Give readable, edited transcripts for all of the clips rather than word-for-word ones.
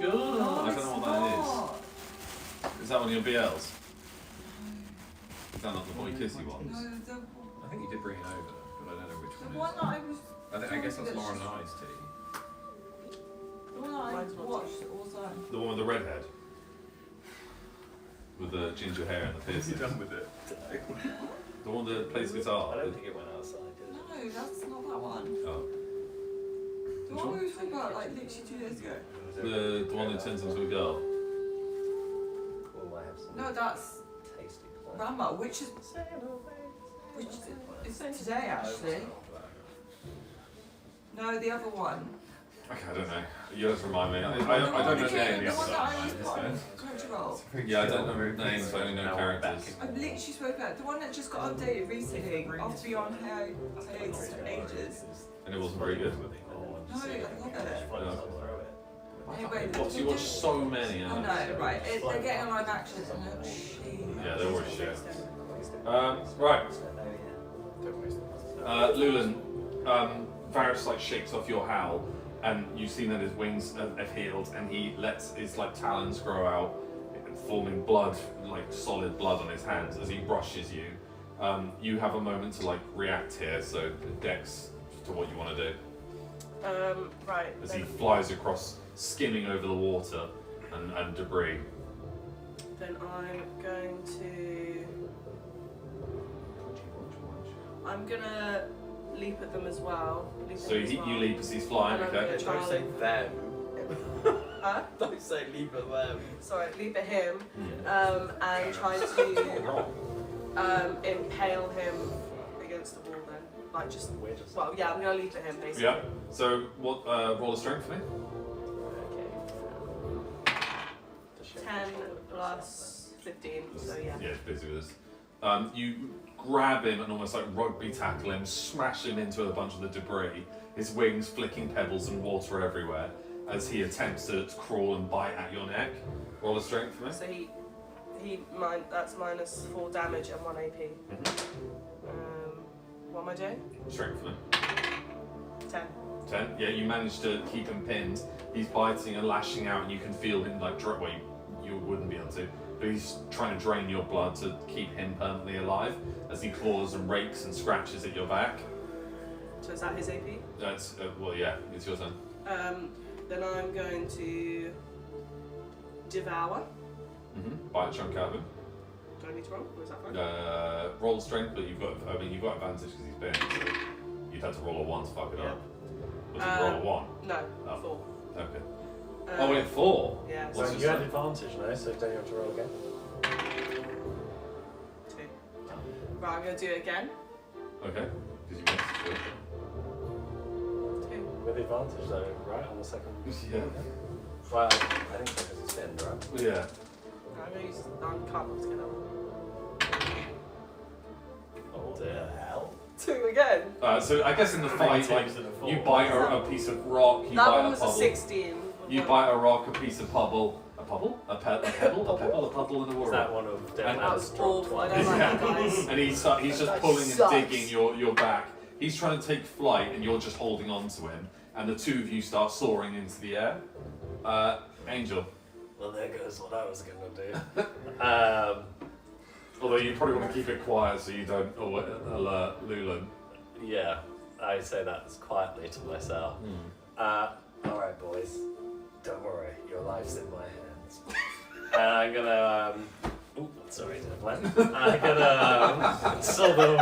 God, No, I don't know what that is. Is that one of your BLs? Is that not the boy kissy ones? No, I think you did bring it over, but I don't know which the one one that I was. I guess that's Lauren and I's tea. The one that I watched all the time. The one with the red head? With the ginger hair and the What's he piercings? done with it? The one that plays guitar? I don't think it went outside, did it? No, that's not that one. Oh. The one we were talking about like literally 2 days ago. The one that turns into a girl? Or I have some No, that's tasty Rama, which is it's today actually. No, the other one. Okay, I don't know. You have to remind me. I don't know names. The one that I always put on Crunchyroll. Yeah, I don't know names, I only know characters. I've literally spoken about the one that just got updated recently after being on hiatus for ages. And it wasn't very good. No, I love it. No. Anyway, What, so you watch so many? I know, right? They're getting a live action and they're shit. Yeah, they're always shit. Right. Lulan, Varys like shakes off your howl, and you've seen that his wings have healed, and he lets his like talons grow out, forming blood, like solid blood on his hands as he brushes you. You have a moment to like react here, so Dex to what you want to do. Right. As he flies across, skimming over the water and debris. Then I'm going to. I'm gonna leap at them as well. So you leap as he's flying, And I'm okay? gonna Don't say them. Huh? Don't say leave at them. Sorry, leap at him, and try to impale him against the wall. Then, like just. Well, yeah, I'm gonna leap at him basically. Yeah. So what? Roll a strength for me. Okay. 10 plus 15. So yeah. Yeah, it's busy with this. You grab him and almost like rugby tackle him, smash him into a bunch of the debris, his wings flicking pebbles and water everywhere as he attempts to crawl and bite at your neck. Roll a strength for me. So that's minus 4 damage and 1 AP. What am I doing? Strength for me. 10. 10. Yeah, you manage to keep him pinned. He's biting and lashing out, and you can feel him like well, you wouldn't be able to, but he's trying to drain your blood to keep him permanently alive as he claws and rakes and scratches at your back. So is that his AP? That's well, yeah, it's your turn. Then I'm going to devour. Bite a chunk out of him. Do I need to roll, or is that fine? Roll strength, but you've got advantage because he's been. So you'd have to roll a 1 to fuck it up. Was it roll a 1? No, Oh. 4. Okay. Oh wait, 4. Yeah. What's So your you had strength? advantage now, so don't you have to roll again? 2. Right, I'm going to do it again. Okay, because you missed. 2. With advantage though, right? On the second. Yeah. Well, I think so because it's thinned, right? Yeah. No, I'm going to use. I can't put together. Oh dear. Hell. 2 again. So I guess in the fight, like you bite a piece of rock, you That bite one a was pebble. a 16. You bite a rock, a piece of pebble, a puddle, a puddle in the Is water. that one of That was Deadman's awful. I don't like you guys. And he's just That pulling sucks. and digging your back. He's trying to take flight, and you're just holding on to him. And the two of you start soaring into the air. Angel. Well, there goes what I was going to do. Although you probably want to keep it quiet so you don't alert Lulan. Yeah, I say that as quietly to myself. Alright, boys. Don't worry, your life's in my hands. And I'm gonna, sorry, Devlin. I'm gonna, sort of,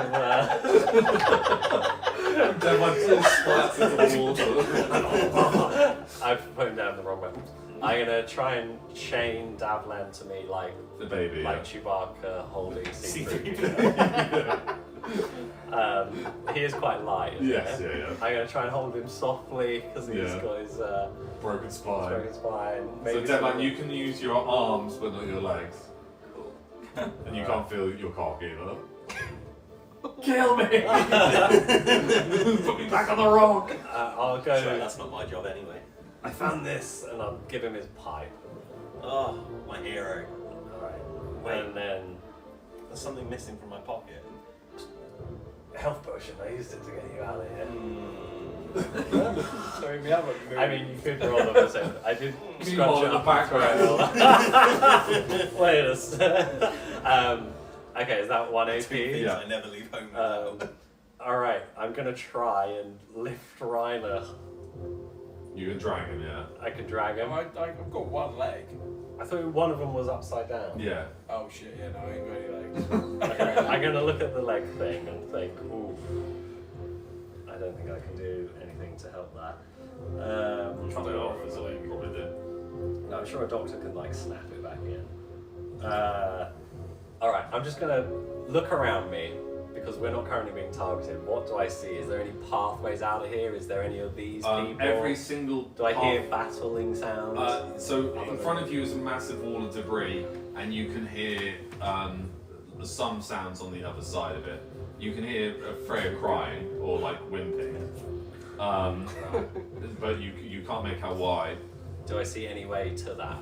Devlin splats into the water. I've put him down the wrong way. I'm gonna try and chain Davlan to me like The baby, like yeah. Chewbacca holding C3. He is quite light, isn't Yes, he? yeah. I'm gonna try and hold him softly because he's Yeah. got his Broken spine. broken spine. So Maybe Devlin, you can use your arms but not your legs. And you can't feel your cock either. Kill me! Put me back on the rock! I'll go. Sorry, that's not my job anyway. I found this, and I'll give him his pipe. Oh, my hero. Alright. Wait. And then There's something missing from my pocket. health potion. I used it to get you out of here. Sorry, we haven't moved. I mean, you could roll the percent. I did scratch Meanwhile, it in the up background. Wait a second. Okay, is that 1 AP? Things I never leave home without. Alright, I'm gonna try and lift Reiner. You can drag him, yeah. I can drag him. I've got one leg. I thought one of them was upside down. Yeah. Oh shit, yeah, no, I ain't got any legs. Okay, I'm gonna look at the leg thing and think, ooh, I don't think I can do anything to help that. Cut it off is all you probably did. No, I'm sure a doctor can like snap it back in. Alright, I'm just gonna look around me because we're not currently being targeted. What do I see? Is there any pathways out of here? Is there any of these people? Every single Do I hear path- battling sounds? So in front of you is a massive wall of debris, and you can hear some sounds on the other side of it. You can hear Freya crying or like whimpering, but you can't make out why. Do I see any way to that?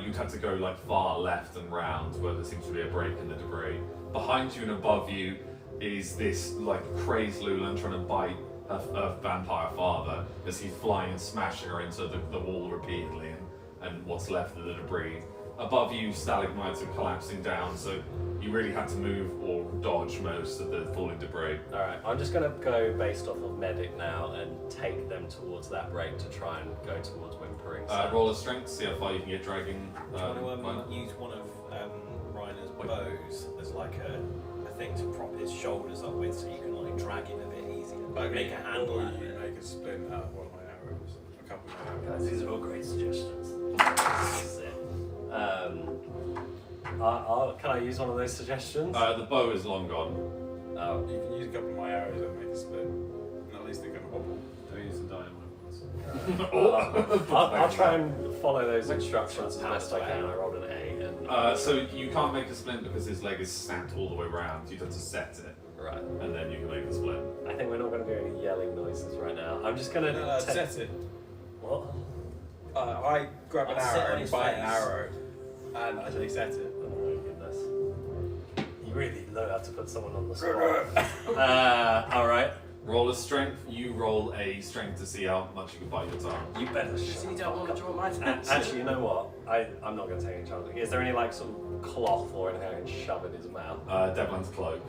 You'd have to go like far left and round where there seems to be a break in the debris. Behind you and above you is this like crazed Lulan trying to bite her vampire father as he's flying and smashing her into the wall repeatedly and what's left of the debris. Above you, stalagmites are collapsing down, so you really had to move or dodge most of the falling debris. Alright, I'm just gonna go based off of medic now and take them towards that break to try and go towards whimpering. Roll a strength, see how far you can get dragging. Do you want Reiner. to use one of Reiner's bows as like a thing to prop his shoulders up with so you can like drag him a bit easier? Like make a handle Or out of you it. make a splint out of one of my arrows. A couple of my Guys, arrows. these are all great suggestions. Can I use one of those suggestions? The bow is long gone. Oh. You can use a couple of my arrows and make a splint. And at least they're going to wobble. Don't use the dynamite ones. I'll try and follow those instructions as best I can. I rolled an A. And So you can't make a splint because his leg is snapped all the way around. You'd have to set it, right. and then you can make a splint. I think we're not going to do any yelling noises right now. I'm just going to. No, set it. What? I grab an I'll sit on arrow and his bite an face. arrow. And I say set it. Oh my goodness. You really know how to put someone on the spot. Alright. Roll a strength. You roll a strength to see how much you can bite your tongue. You better So shut you the don't fuck want to up. draw my attention. Actually, you know what? I'm not going to take any chances. Is there any like sort of cloth or anything I can shove in his mouth? Devlin's cloak.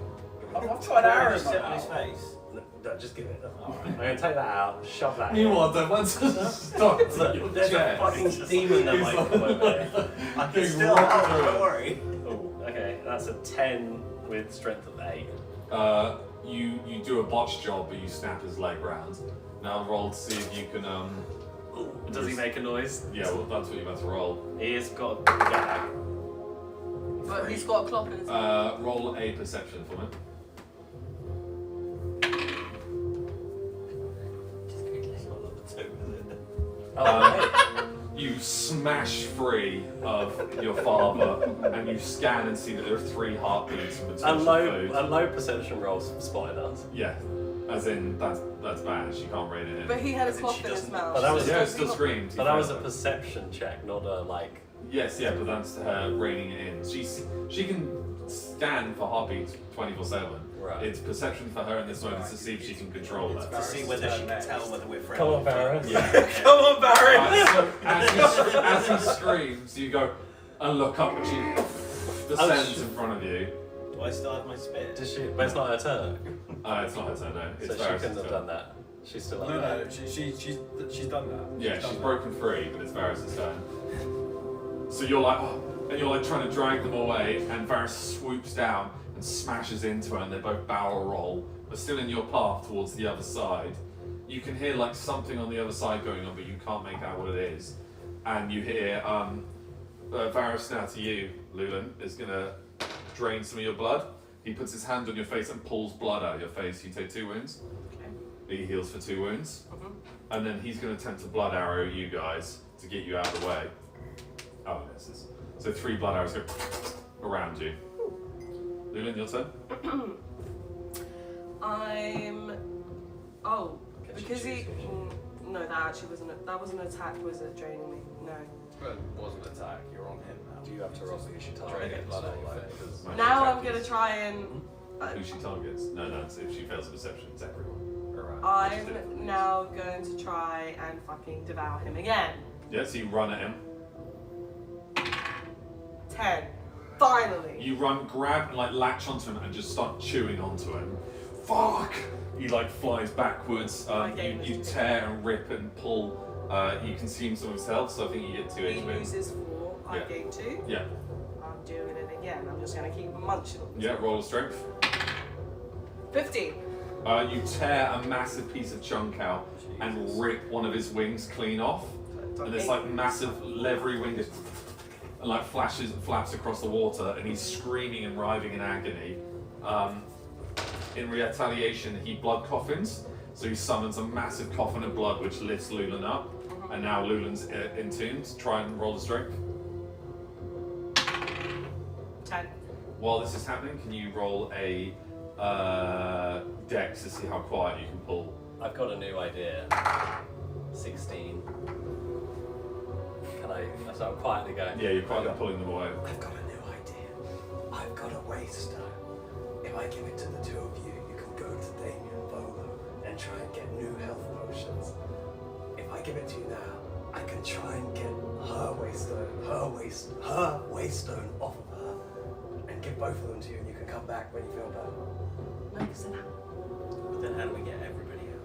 I've got an arrow in Just my sit on his mouth. face. No, just give it. I'm going to take that out, shove that in. Meanwhile, Devlin's stopped at your There's a chest. fucking demon that might come over here. I can Big still rock help, through don't it. worry. Oh, okay. That's a 10 with strength of 8. You do a botch job, but you snap his leg round. Now roll to see if you can. Does he make a noise? Yeah, well, that's what you're about to roll. He has got a gag. But he's got a clock in his mouth. Roll a perception for me. It's not number 2, is it? Oh, You smash free of your father, and you scan and see that there are 3 heartbeats in a between low perception roll spotted us. Yeah, as in that's bad. She can't rein it in. But he had a As in clock she in his doesn't- mouth. But that was- Yeah, it Does he still not- screams. But that was a perception check, not a like. Yes, yeah, but that's her reining it in. She can scan for heartbeats 24/7. Right. It's perception for her in this moment to see if she can control that. To see whether she can tell whether we're friends. Come on, Barrett. Yeah. Come on, Barry! So as he screams, you go and look up, and she descends in front of you. Do I still have my spear? Does she? But it's not her turn, It's not her turn, no. It's so she Varys' couldn't have turn. done that. She's still No, up there. no, she's done that. Yeah, done she's that. broken free, but it's Varys' turn. So you're like, oh, and you're like trying to drag them away, and Varys swoops down and smashes into her, and they both barrel roll, but still in your path towards the other side. You can hear like something on the other side going on, but you can't make out what it is. And you hear Varys now to you, Lulan, is gonna drain some of your blood. He puts his hand on your face and pulls blood out of your face. You take 2 wounds. Okay. He heals for 2 wounds. Mhm. And then he's going to attempt to blood arrow you guys to get you out of the way. Oh, it misses. So 3 blood arrows go around you. Lulan, your turn. Oh, Okay, because she he. chooses. No, that actually wasn't. That wasn't an attack, was it? Draining me. No. But it wasn't an attack, you're on him now. Do you have to roll because she Drain targets it blood out or, your like, face. because- Magic Now I'm attack gonna is try and. Who she targets? No, it's if she fails a perception, it's everyone. Alright. I'm now going to try and fucking devour him again. Yeah, so you run at him. 10. Finally. You run, grab, and like latch onto him and just start chewing onto him. Fuck! He like flies backwards. You tear and rip and pull. You consume some of his health, so I think you get 2 He HP. loses 4, I Yeah. gain 2. Yeah. I'm doing it again. I'm just going to keep munching on this. Yeah, roll a strength. 15. You tear a massive piece of chunk out and rip one of his wings clean off. And this like massive leathery wing just and like flaps across the water, and he's screaming and writhing in agony. In retaliation, he blood coffins, so he summons a massive coffin of blood which lifts Lulan up, and now Lulan's entombed. Try and roll the strength. 10. While this is happening, can you roll a dex to see how quiet you can pull? I've got a new idea. 16. Can I? So I'm quietly going. Yeah, you're quietly pulling them away. I've got a new idea. I've got a waystone. If I give it to the two of you, you can go to Damien Volo and try and get new health potions. If I give it to you now, I can try and get her waystone off of her and give both of them to you, and you can come back when you feel better. No, because then But then how do we get everybody out?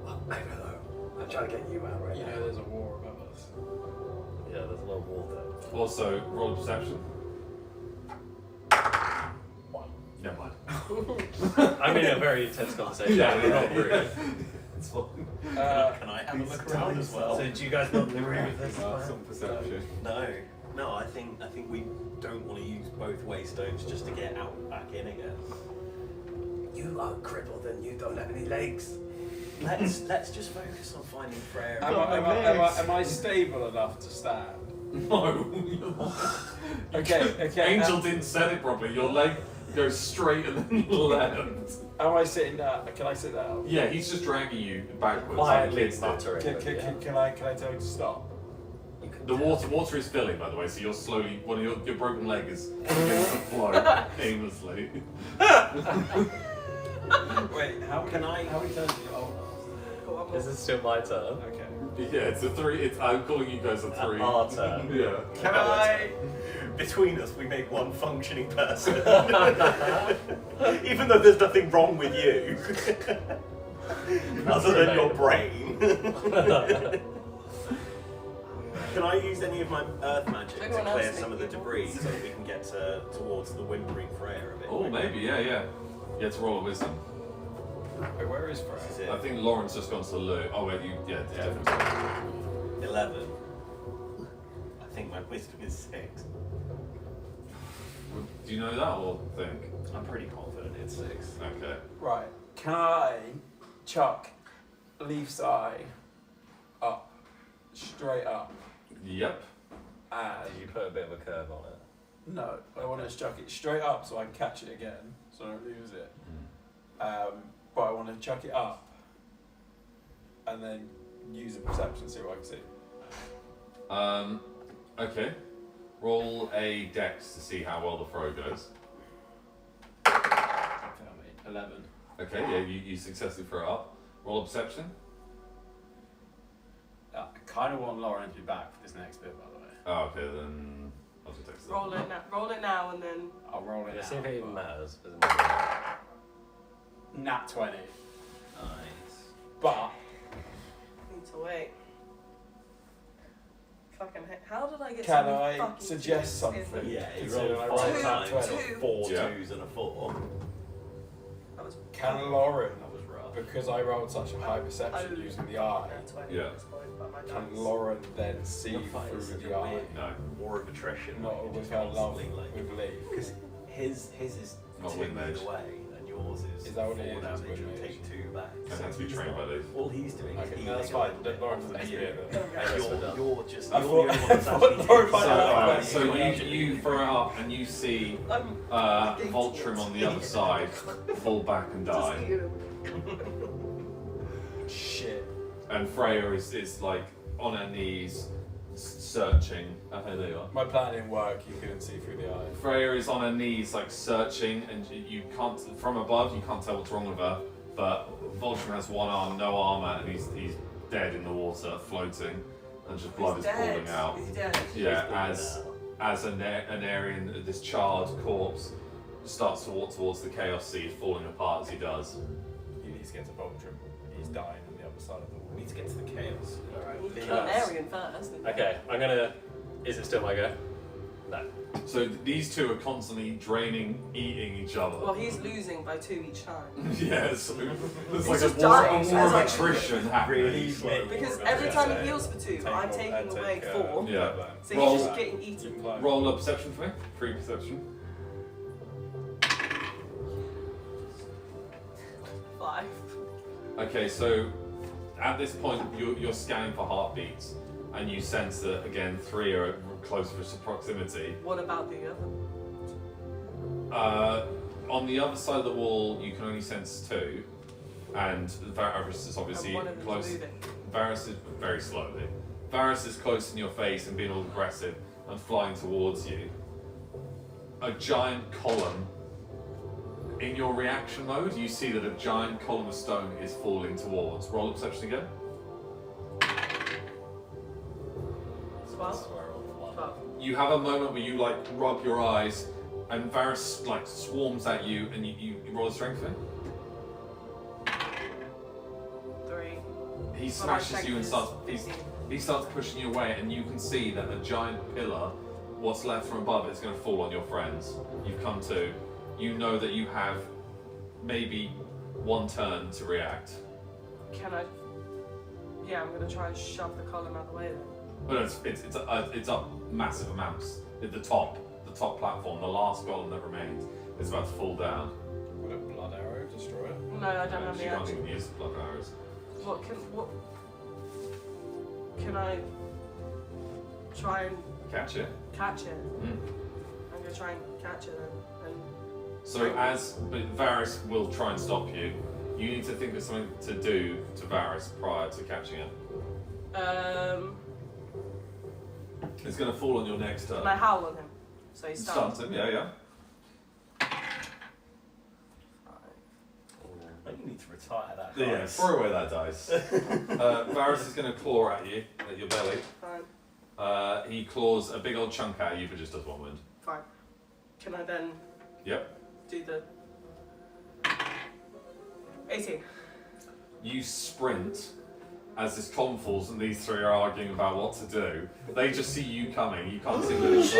Well, I don't know. I'm trying to get you out right You now. know there's a war above us. Yeah, there's a lot of water. Also, roll a perception. Never mind. I'm in a very intense conversation. Yeah, I'm not rude. It's fine. Can I have a look around as well? So do you guys not agree with this? Some perception. No, I think we don't want to use both waystones just to get out and back in again. You are crippled and you don't have any legs. Let's just focus on finding Freya. Am I stable enough to stand? No. Okay. Angel didn't set it properly. Your leg goes straight and then left. Am I sitting down? Can I sit down? Yeah, he's just dragging you backwards. Quietly like kids do. muttering. Can I tell you to stop? The water is filling, by the way, so you're slowly. Your broken leg is beginning to flow aimlessly. Wait, how many turns are you on? Is this still my turn? Okay. Yeah, it's a 3. I'm calling you guys a 3. Our turn. Yeah. Can I? Between us, we make one functioning person. Even though there's nothing wrong with you, other than your brain. Can I use any of my earth magic to Anyone else clear think some of the you want debris to so that we can get towards the whimpering Freya a bit? Oh, quicker? maybe. Yeah. You have to roll a wisdom. Wait, where is Freya? This is it. I think Lauren's just gone to the loo. Oh wait, you. Yeah, it's different. 11. I think my wisdom is 6. Do you know that or think? I'm pretty confident it's 6. Okay. Right. Can I chuck Leaf's eye up, straight up, Yep. and Did you put a bit of a curve on it? no, I want to chuck it straight up so I can catch it again, so I don't lose it. But I want to chuck it up and then use a perception to see what I can see. Okay. Roll a dex to see how well the throw goes. 11. Okay, yeah, you successfully throw it up. Roll a perception. I kind of want Lauren to be back for this next bit, by the way. Oh, okay, then I'll just text it. roll it now and then. I'll roll it Let's see out. if it even matters. Nat 20. Nice. But Need to wait. Fucking heck. How did I get can so many I fucking suggest twos in- something? Yeah, you Considering I rolled 5 rolled times, nat Two. 20. 4 Yeah. 2s and a 4. That was Can Lauren, That was rough. because I rolled such a high perception using the eye, nat 20 Yeah. at this point, but my can dice- Lauren then see Your fight is through such the a eye? weird No. war of attrition. Not like, with just her love constantly, like, with Leaf. because his is Not 2 with Mage. either way, and yours Is that what it 4 is, damage with and Mage? take 2 back. It has to be trained by these. All he's doing is Okay, healing no, that's a fine. little bit Lauren off doesn't of need you. it then. And you're just I you're the only thought- one that's I actually thought Lauren hitting might So, have someone. that. so you throw it up and you see Voltrim on the other side fall back and die. Shit. And Freya is like on her knees searching. Okay, there you are. My plan didn't work, you couldn't see through the eye. Freya is on her knees like searching, and you can't, from above you can't tell what's wrong with her, but Voltron has one arm, no armor, and he's dead in the water, floating, and just blood is falling out. Is he dead? Yeah, as an Arian, this charred corpse starts to walk towards the Chaos Seed, falling apart as he does. You need to get to Voltron. He's dying on the other side of the wall. We need to get to the chaos. You kill an Aryan first. Okay, I'm gonna. Is it still my go? No. So these two are constantly draining, eating each other. Well, he's losing by 2 each time. Yeah, so there's He's like just a war dying, so of it's like- attrition happening. Really slow. Because Or every just time say, he heals for 2, take I'm more taking and away take, 4. Yeah. So Roll- he's just getting eaten. Roll a perception for me. Free perception. 5. Okay, so at this point you're scanning for heartbeats, and you sense that again 3 are close to proximity. What about the other? On the other side of the wall, you can only sense 2, and Varus is obviously And one of them's close. moving. Varus is very slowly. Varus is close in your face and being all aggressive and flying towards you. A giant column. In your reaction mode, you see that a giant column of stone is falling towards. Roll a perception again. 12? 12. You have a moment where you like rub your eyes, and Varus like swarms at you, and you roll a strength thing. 3. He Well, my smashes strength you and is starts 15. he starts pushing you away, and you can see that a giant pillar, what's left from above, is going to fall on your friends. You've come to. You know that you have maybe 1 turn to react. Can I? Yeah, I'm gonna try and shove the column out of the way then. But it's up massive amounts. At the top platform, the last golem that remains is about to fall down. Would a blood arrow destroy it? No, I don't have She the can't action. even use blood arrows. What can I try and Catch it. catch it? Mm. I'm gonna try and catch it then. So but Varus will try and stop you. You need to think of something to do to Varus prior to catching it. It's going to fall on your next turn. Can I howl on him? So he's stunned. Stuns him, yeah. I think you need to retire that. Yeah, dice. throw away that dice. Varus is going to claw at you, at your belly. Fine. He claws a big old chunk at you, but just does 1 wound. Fine. Can I then Yep. do the 18? You sprint as this column falls, and these 3 are arguing about what to do. They just see you coming. You can't see them inside.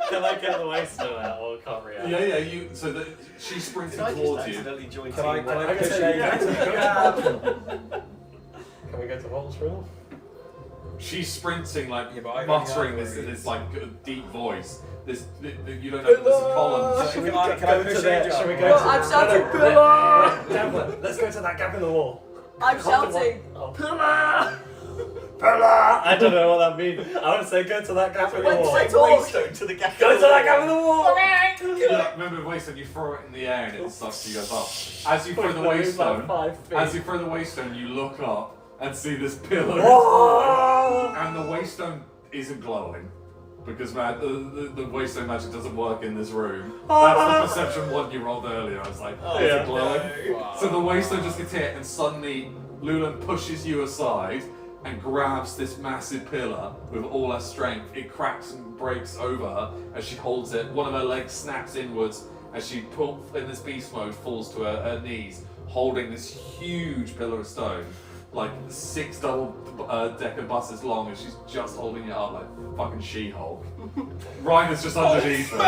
Can I get the waiststone out or can't react? Yeah. She's sprinting Did I just towards you. accidentally join Can I Team push Wales? Can we go to Voltron? She's sprinting, like Yeah, but I muttering only this have this like deep voice. You don't know that there's a column. Should we Can I push to that? Angel? Shall we go No, to I'm shouting, no, "Pillar!" Devlin, let's go to that gap in the wall. I'm shouting, Oh. Pillar! Pillar! I don't know what that means. I want to say go to that gap in the When wall. did I talk? Waystone to the gap. Go to that gap in the wall! Yeah, remember Waystone, you throw it in the air and it sucks you guys up. As you throw the Waystone, you look up and see this pillar. And the Waystone isn't glowing. Because the Waystone magic doesn't work in this room. That's the perception 1 you rolled earlier. I was like, is it glowing? Wow. So the Waystone just gets hit, and suddenly Lulan pushes you aside and grabs this massive pillar with all her strength. It cracks and breaks over her as she holds it. One of her legs snaps inwards as she, in this beast mode, falls to her knees, holding this huge pillar of stone, like 6 double-decker buses long, and she's just holding it up like fucking She-Hulk. Ryan is just underneath her.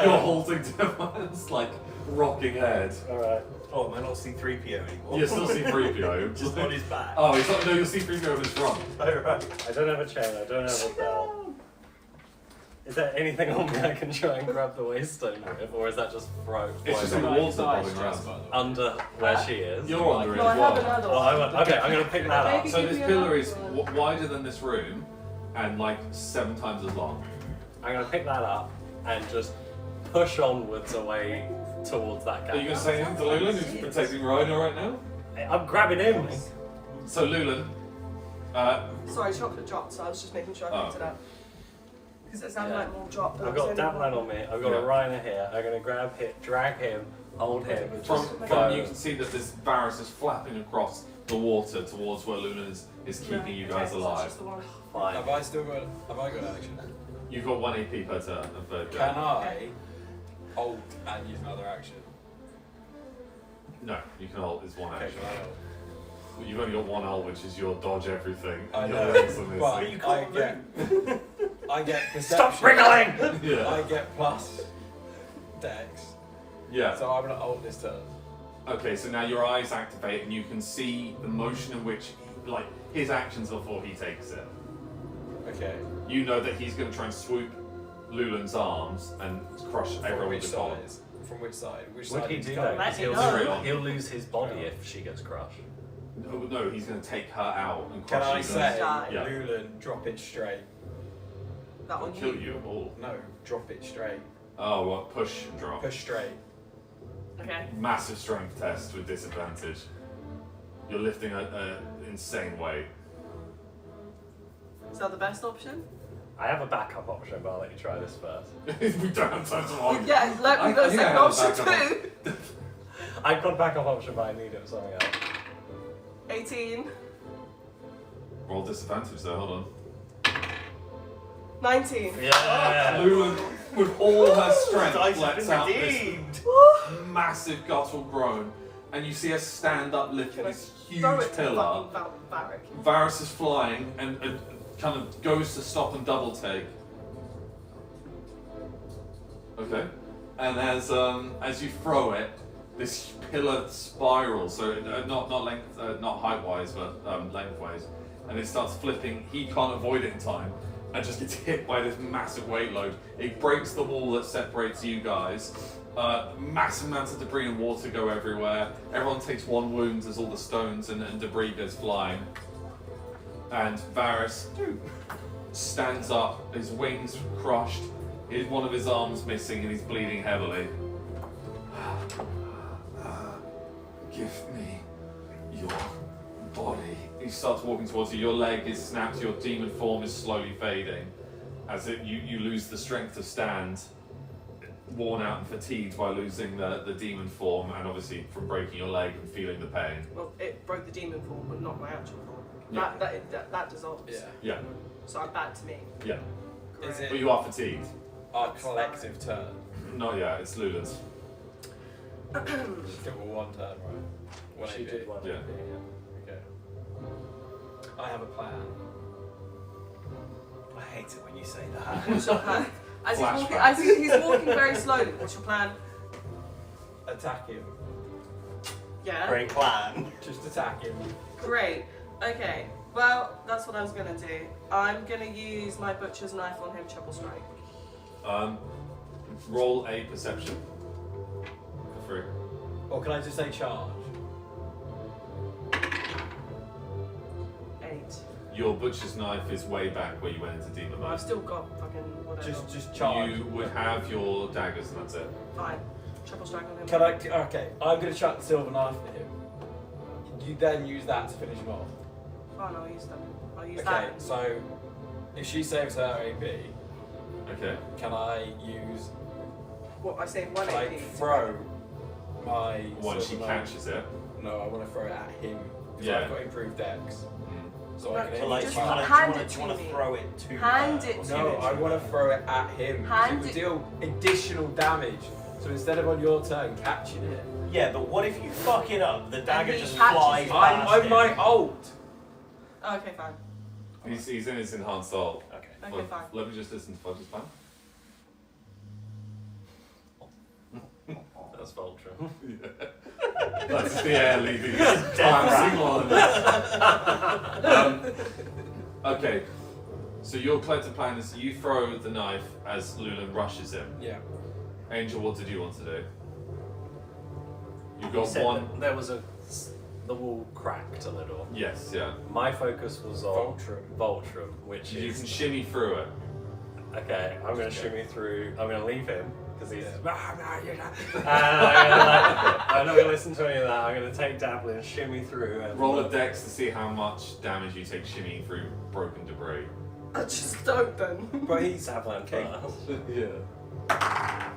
You're holding Demon's like rocking head. Alright. Oh, am I not C3PO anymore? You still see 3PO. Just on his back. Oh, he's not, no, you'll see 3PO in his front. Oh, right. I don't have a chain, I don't have a bell. Is there anything on me I can try and grab the waiststone with, or is that just It's just in the water bobbing around. under where she is? You're under it No, I as have well. another Oh, one. okay, I'm gonna pick that up. Maybe So give this me pillar another is one. wider than this room, and like 7 times as long. I'm gonna pick that up and just push onwards away towards that gap. Are you going to say anything to Lulan, who's protecting Rhino right now? I'm grabbing him. So Lulan, Sorry, chocolate dropped, so I was just making sure I picked it up. Because it sounded Yeah. like more drop. I've got Dablan on me. I've got Yeah. a Rhino here. I'm gonna grab him, drag him, hold him. From go. you can see that this Varus is flapping across the water towards where Luna is keeping you guys alive. Fine. Have I got action? You've got 1 AP per turn. Can I ult and use another action? No, you can ult is 1 Okay, action. can I ult? Well, you've only got 1 ult, which is your dodge everything. I Your know, legs on this but thing. I get perception. Stop wriggling! Yeah. I get plus dex. Yeah. So I'm gonna ult this turn. Okay, so now your eyes activate and you can see the motion in which, like, his actions before he takes it. Okay. You know that he's going to try and swoop Lulan's arms and crush From everyone which with the bomb. side? From which side? Which Would side he is do coming? that? 'Cause Let me know. he'll lose his body if she gets crushed. No, he's going to take her out and Can crush I you. say, Die. Yeah. Lulan, drop it straight? That He'll one kill you all. No, drop it straight. Oh, what? Push and drop. Push straight. Okay. Massive strength test with disadvantage. You're lifting a insane weight. Is that the best option? I have a backup option, but I'll let you try this first. We don't have time to argue. Yeah, let me I know think I second have a option backup too. I've got a backup option, but I need it for something else. 18. Roll disadvantage though, hold on. 19. Yeah! Lulan, with all her strength, Dice lets have out been this redeemed. massive guttural groan, and you see her stand up lifting Can I this huge Throw it to pillar. fucking Varric. Varus is flying and kind of goes to stop and double take. Okay, and as you throw it, this pillar spirals. So not length, not height wise, but lengthwise, and it starts flipping. He can't avoid it in time, and just gets hit by this massive weight load. It breaks the wall that separates you guys. Massive amounts of debris and water go everywhere. Everyone takes 1 wound as all the stones and debris goes flying. And Varus stands up, his wings crushed, one of his arms missing, and he's bleeding heavily. Give me your body. He starts walking towards you. Your leg is snapped, your demon form is slowly fading. As you lose the strength to stand, worn out and fatigued by losing the demon form, and obviously from breaking your leg and feeling the pain. Well, it broke the demon form, but not my actual form. Yeah. That dissolves. Yeah. Yeah, So I'm back to me. yeah. Is But it you are fatigued. our collective turn? Not yet, it's Lulan's. Still got 1 turn, right? One She AP. did one. Yeah. Okay. I have a plan. I hate it when you say that. What's your plan? Flashback. As he's walking very slowly. What's your plan? Attack him. Yeah. Great plan. Just attack him. Great. Okay. Well, that's what I was gonna do. I'm gonna use my butcher's knife on him. Triple strike. Roll a perception. For free. Or can I just say charge? 8. Your butcher's knife is way back where you went into demon But I've mode. still got fucking whatever. Just charge. You would have your daggers and that's it. Fine. Triple strike on him. Can I? Okay, I'm gonna chuck the silver knife at him. You then use that to finish him off. Fine. I'll use them. I'll use Okay, that. so if she saves her AP, Okay. can I use? What I say, 1 Can I AP. throw my? Once she silver knife? catches it. No, I want to throw it at him. Because Yeah. I've got improved dex, Mm. so I No, can. So like, Just do you want hand to it to me. throw it to Hand her? it Or to give No, it I want to her? throw it at him. 'Cause Hand it would it- deal additional damage. So instead of on your turn catching it, Yeah, but what if you fuck it up? The dagger he just catches flies it. past I him. might ult. Oh, okay, fine. He's in his enhanced soul. Okay. Okay, Well, fine. let me just listen to Fudge's plan. That's Voltron. That's the air leaving his collapsing on. Okay, so your collective plan is you throw the knife as Lulan rushes him. Yeah. Angel, what did you want to do? You've You got said one. that there was the wall cracked a little. Yes, yeah. My focus was on Voltron. Voltron, which You is can shimmy through it. okay. I'm going to shimmy through. I'm going to leave him because he's. Yeah. I'm not going to listen to any of that. I'm going to take Dablin, shimmy through, and Roll a dex to see how much damage you take shimmying through broken debris. I just don't then. But he's Savlan okay. first. Yeah.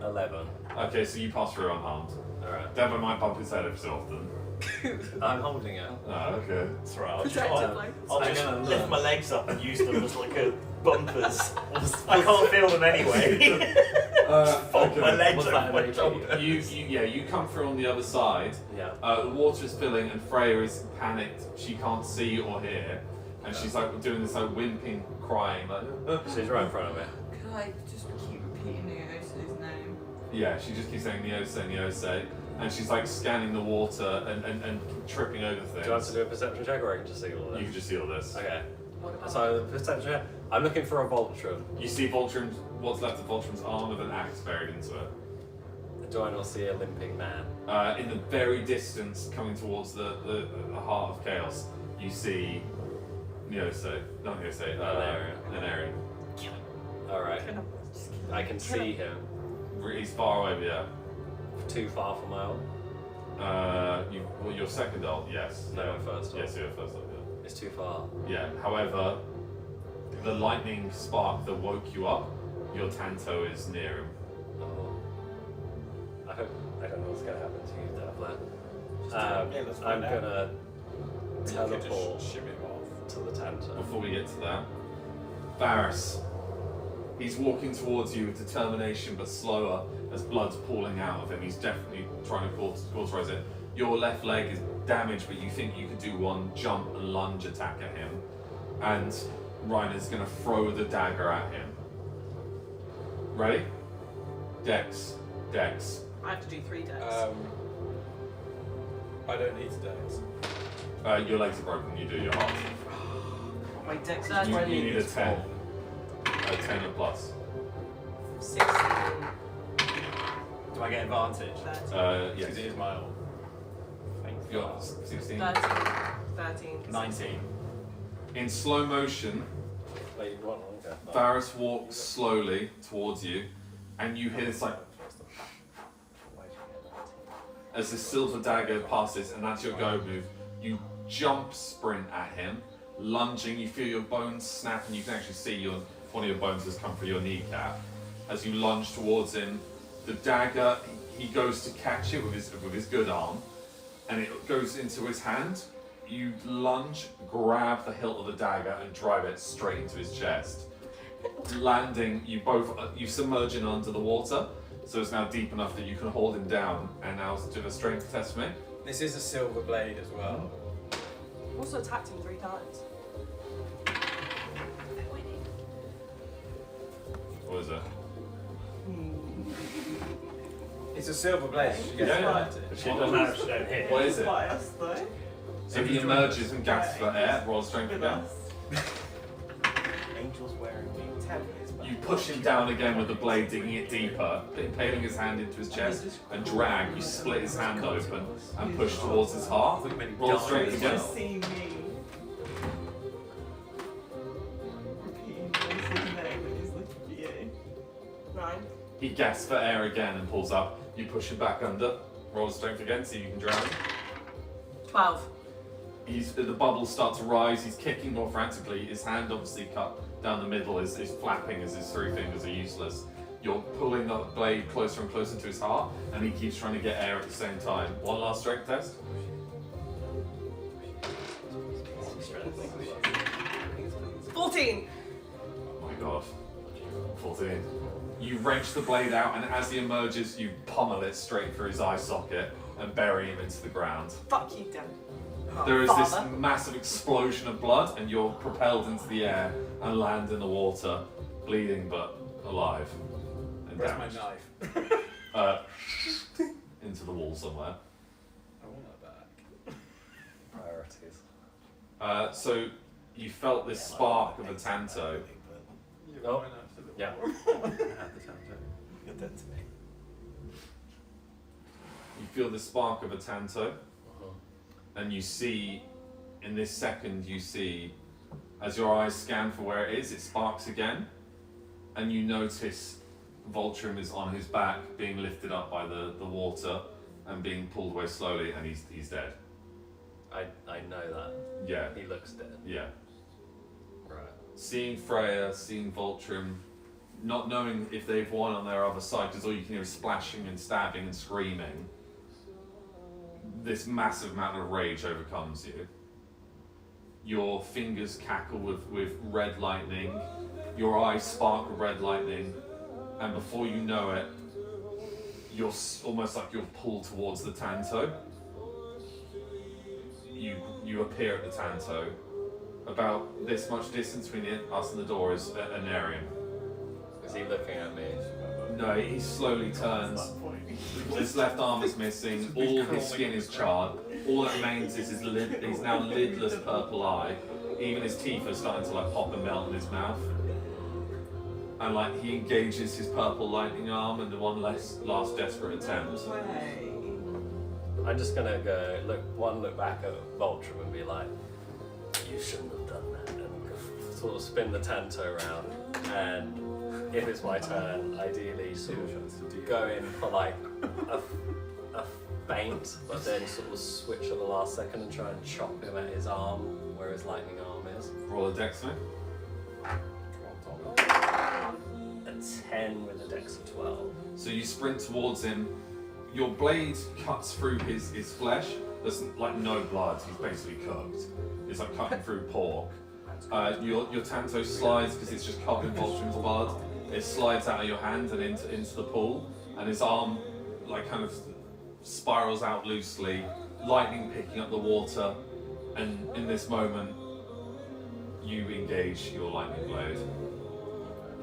11. Okay, so you pass through unharmed. Alright. Devon might bump his head every so often. I'm holding it. Oh, okay. That's right. I'll just, Protectively. I'll I'm just gonna lift look. my legs up and use them as like a bumpers. I can't feel them anyway. Fold my legs What's over that my an shoulder. You come through on the other side. Yeah. The water is filling, and Freya is panicked. She can't see or hear, and she's like doing this like whimpering, crying. Like, She's right in front of me. Could I just keep repeating Neosa's name? yeah, she just keeps saying Neose, and she's like scanning the water and tripping over things. Do I have to do a perception check or I can just see all this? You can just see all this. Okay. What about So, perception check. I'm looking for a Voltrum. You see Voltrum's, what's left of Voltrum's arm with an axe buried into it. Do I not see a limping man? In the very distance, coming towards the heart of chaos, you see Neose, not Neose, Anari. Alright. I can see him. He's far away, but yeah. Too far for my ult. Your second ult, yes. No, my first ult. Yes, your first ult, It's too far. yeah. However, the lightning spark that woke you up, your Tanto is near him. Oh. I don't know what's gonna happen to you, Devlin. Yeah, let's I'm find out. gonna teleport Just shimmy him off. to the Tanto. Before we get to that, Varys, he's walking towards you with determination but slower as blood's pooling out of him. He's definitely trying to cauterize it. Your left leg is damaged, but you think you could do one jump and lunge attack at him. And Reiner's going to throw the dagger at him. Ready? Dex. I have to do 3 decks. I don't need to dance. Your legs are broken, you do your heart. My dex is That's You, why I you need a this 10. A 10 or plus. 16. Do I get advantage? Yes. Because it is my ult. Thanks. You got 16. 13. 19. In slow motion, Wait, you want one? Okay. Varys walks slowly towards you, and you hear this like as the silver dagger passes, and that's your go move. You jump sprint at him, lunging. You feel your bones snap, and you can actually see one of your bones has come through your kneecap. As you lunge towards him, the dagger, he goes to catch it with his good arm, and it goes into his hand. You lunge, grab the hilt of the dagger, and drive it straight into his chest. Landing, you submerge him under the water, so it's now deep enough that you can hold him down. And now do a strength test for me. This is a silver blade as well. I've also attacked him 3 times. What is it? It's a silver blade. She gets Yeah, yeah. lighted. She doesn't have she don't hit. What is it? bias though. So he emerges and gasps for air. Roll strength With again. us. Angels wearing me. 10 is better. You push him down again with the blade, digging it deeper, impaling his hand into his chest, and drag. You split his hand open and push towards his heart. Roll strength again. Just see me repeating Grace's name when he's looking for you. 9. He gasps for air again and pulls up. You push him back under. Roll strength again, see if you can drown him. 12. The bubbles start to rise. He's kicking more frantically. His hand, obviously cut down the middle, is flapping as his 3 fingers are useless. You're pulling the blade closer and closer to his heart, and he keeps trying to get air at the same time. One last strength test. 14. Oh my god. 14. You wrench the blade out, and as he emerges, you pummel it straight through his eye socket and bury him into the ground. Fuck you, Dan. There is this Father. massive explosion of blood, and you're propelled into the air and land in the water, bleeding but alive. And Where's my damaged. knife? Into the wall somewhere. I want that back. Priorities. So you felt this spark of a Tanto. Oh. Yeah. You're dead to me. You feel the spark of a Tanto, and you see, in this second, you see, as your eyes scan for where it is, it sparks again, and you notice Voltrum is on his back, being lifted up by the water, and being pulled away slowly, and he's dead. I know that. Yeah, He looks dead. yeah. Right. seeing Freya, seeing Voltrum, not knowing if they've won on their other side, because all you can hear is splashing and stabbing and screaming, this massive amount of rage overcomes you. Your fingers cackle with red lightning, your eyes spark with red lightning, and before you know it, you're almost like you're pulled towards the Tanto. You appear at the Tanto. About this much distance between us and the door is Anarian. Is he looking at me? No, he slowly turns. His left arm is missing. All his skin is charred. All that remains is his he's now lidless purple eye. Even his teeth are starting to like pop and melt in his mouth. And like he engages his purple lightning arm in the last desperate attempt. Way. I'm just gonna go look back at Voltrum and be like, you shouldn't have done that, and sort of spin the Tanto around, and if it's my turn, ideally sort of go in for like a feint, but then sort of switch at the last second and try and chop him at his arm where his lightning arm is. Roll a dex save. A 10 with a dex of 12. So you sprint towards him. Your blade cuts through his flesh. There's like no blood. He's basically cooked. It's like cutting through pork. Your Tanto slides because it's just covered in Voltrum's blood. It slides out of your hand and into the pool, and his arm like kind of spirals out loosely, lightning picking up the water, and in this moment you engage your lightning blade.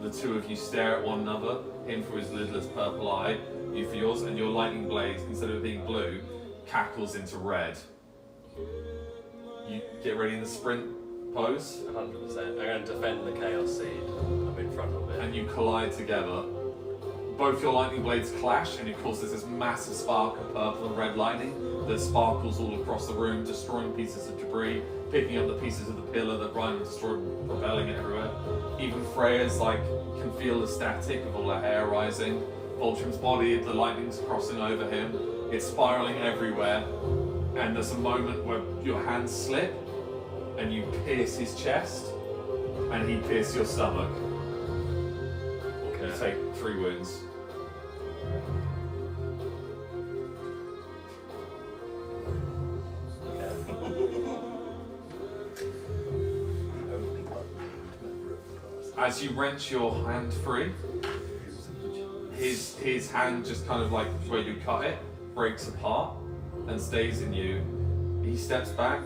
The two of you stare at one another, him for his lidless purple eye, you for yours, and your lightning blade, instead of being blue, cackles into red. You get ready in the sprint pose. 100%. I'm going to defend the Chaos Seed. I'm in front of it. And you collide together. Both your lightning blades clash, and it causes this massive spark of purple and red lightning that sparkles all across the room, destroying pieces of debris, picking up the pieces of the pillar that Ryan destroyed, propelling it everywhere. Even Freya's can feel the static of all her hair rising. Voltrum's body, the lightning's crossing over him. It's spiraling everywhere. And there's a moment where your hands slip, and you pierce his chest, and he pierces your stomach. You take 3 wounds. As you wrench your hand free, his hand just kind of like where you cut it, breaks apart and stays in you. He steps back.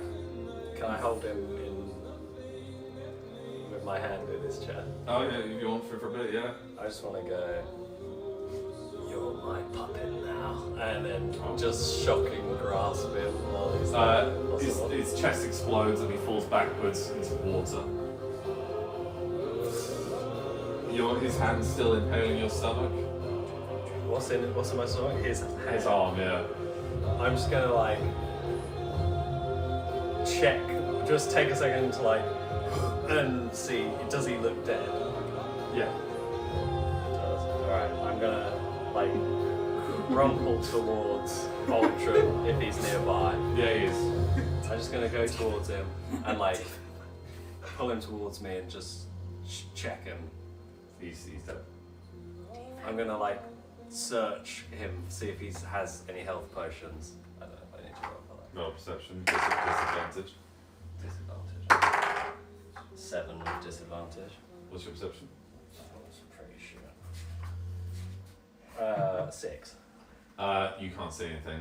Can I hold him in with my hand in his chest? Oh yeah, you want for a bit, yeah. I just want to go, you're my puppet now, and then just shocking grasp him while he's his chest explodes and he falls backwards into water. His hand's still impaling your stomach. What's in my stomach? His hand. His arm, yeah. I'm just gonna check, just take a second to and see, does he look dead? Yeah. He does. Alright, I'm gonna rumple towards Voltrum if he's nearby. Yeah, he is. I'm just gonna go towards him and pull him towards me and just check him. He's dead. I'm gonna search him, see if he has any health potions. I don't know if I need to roll for that. Roll perception, disadvantage. Disadvantage. 7 with disadvantage. What's your perception? That's pretty sure. 6. You can't see anything.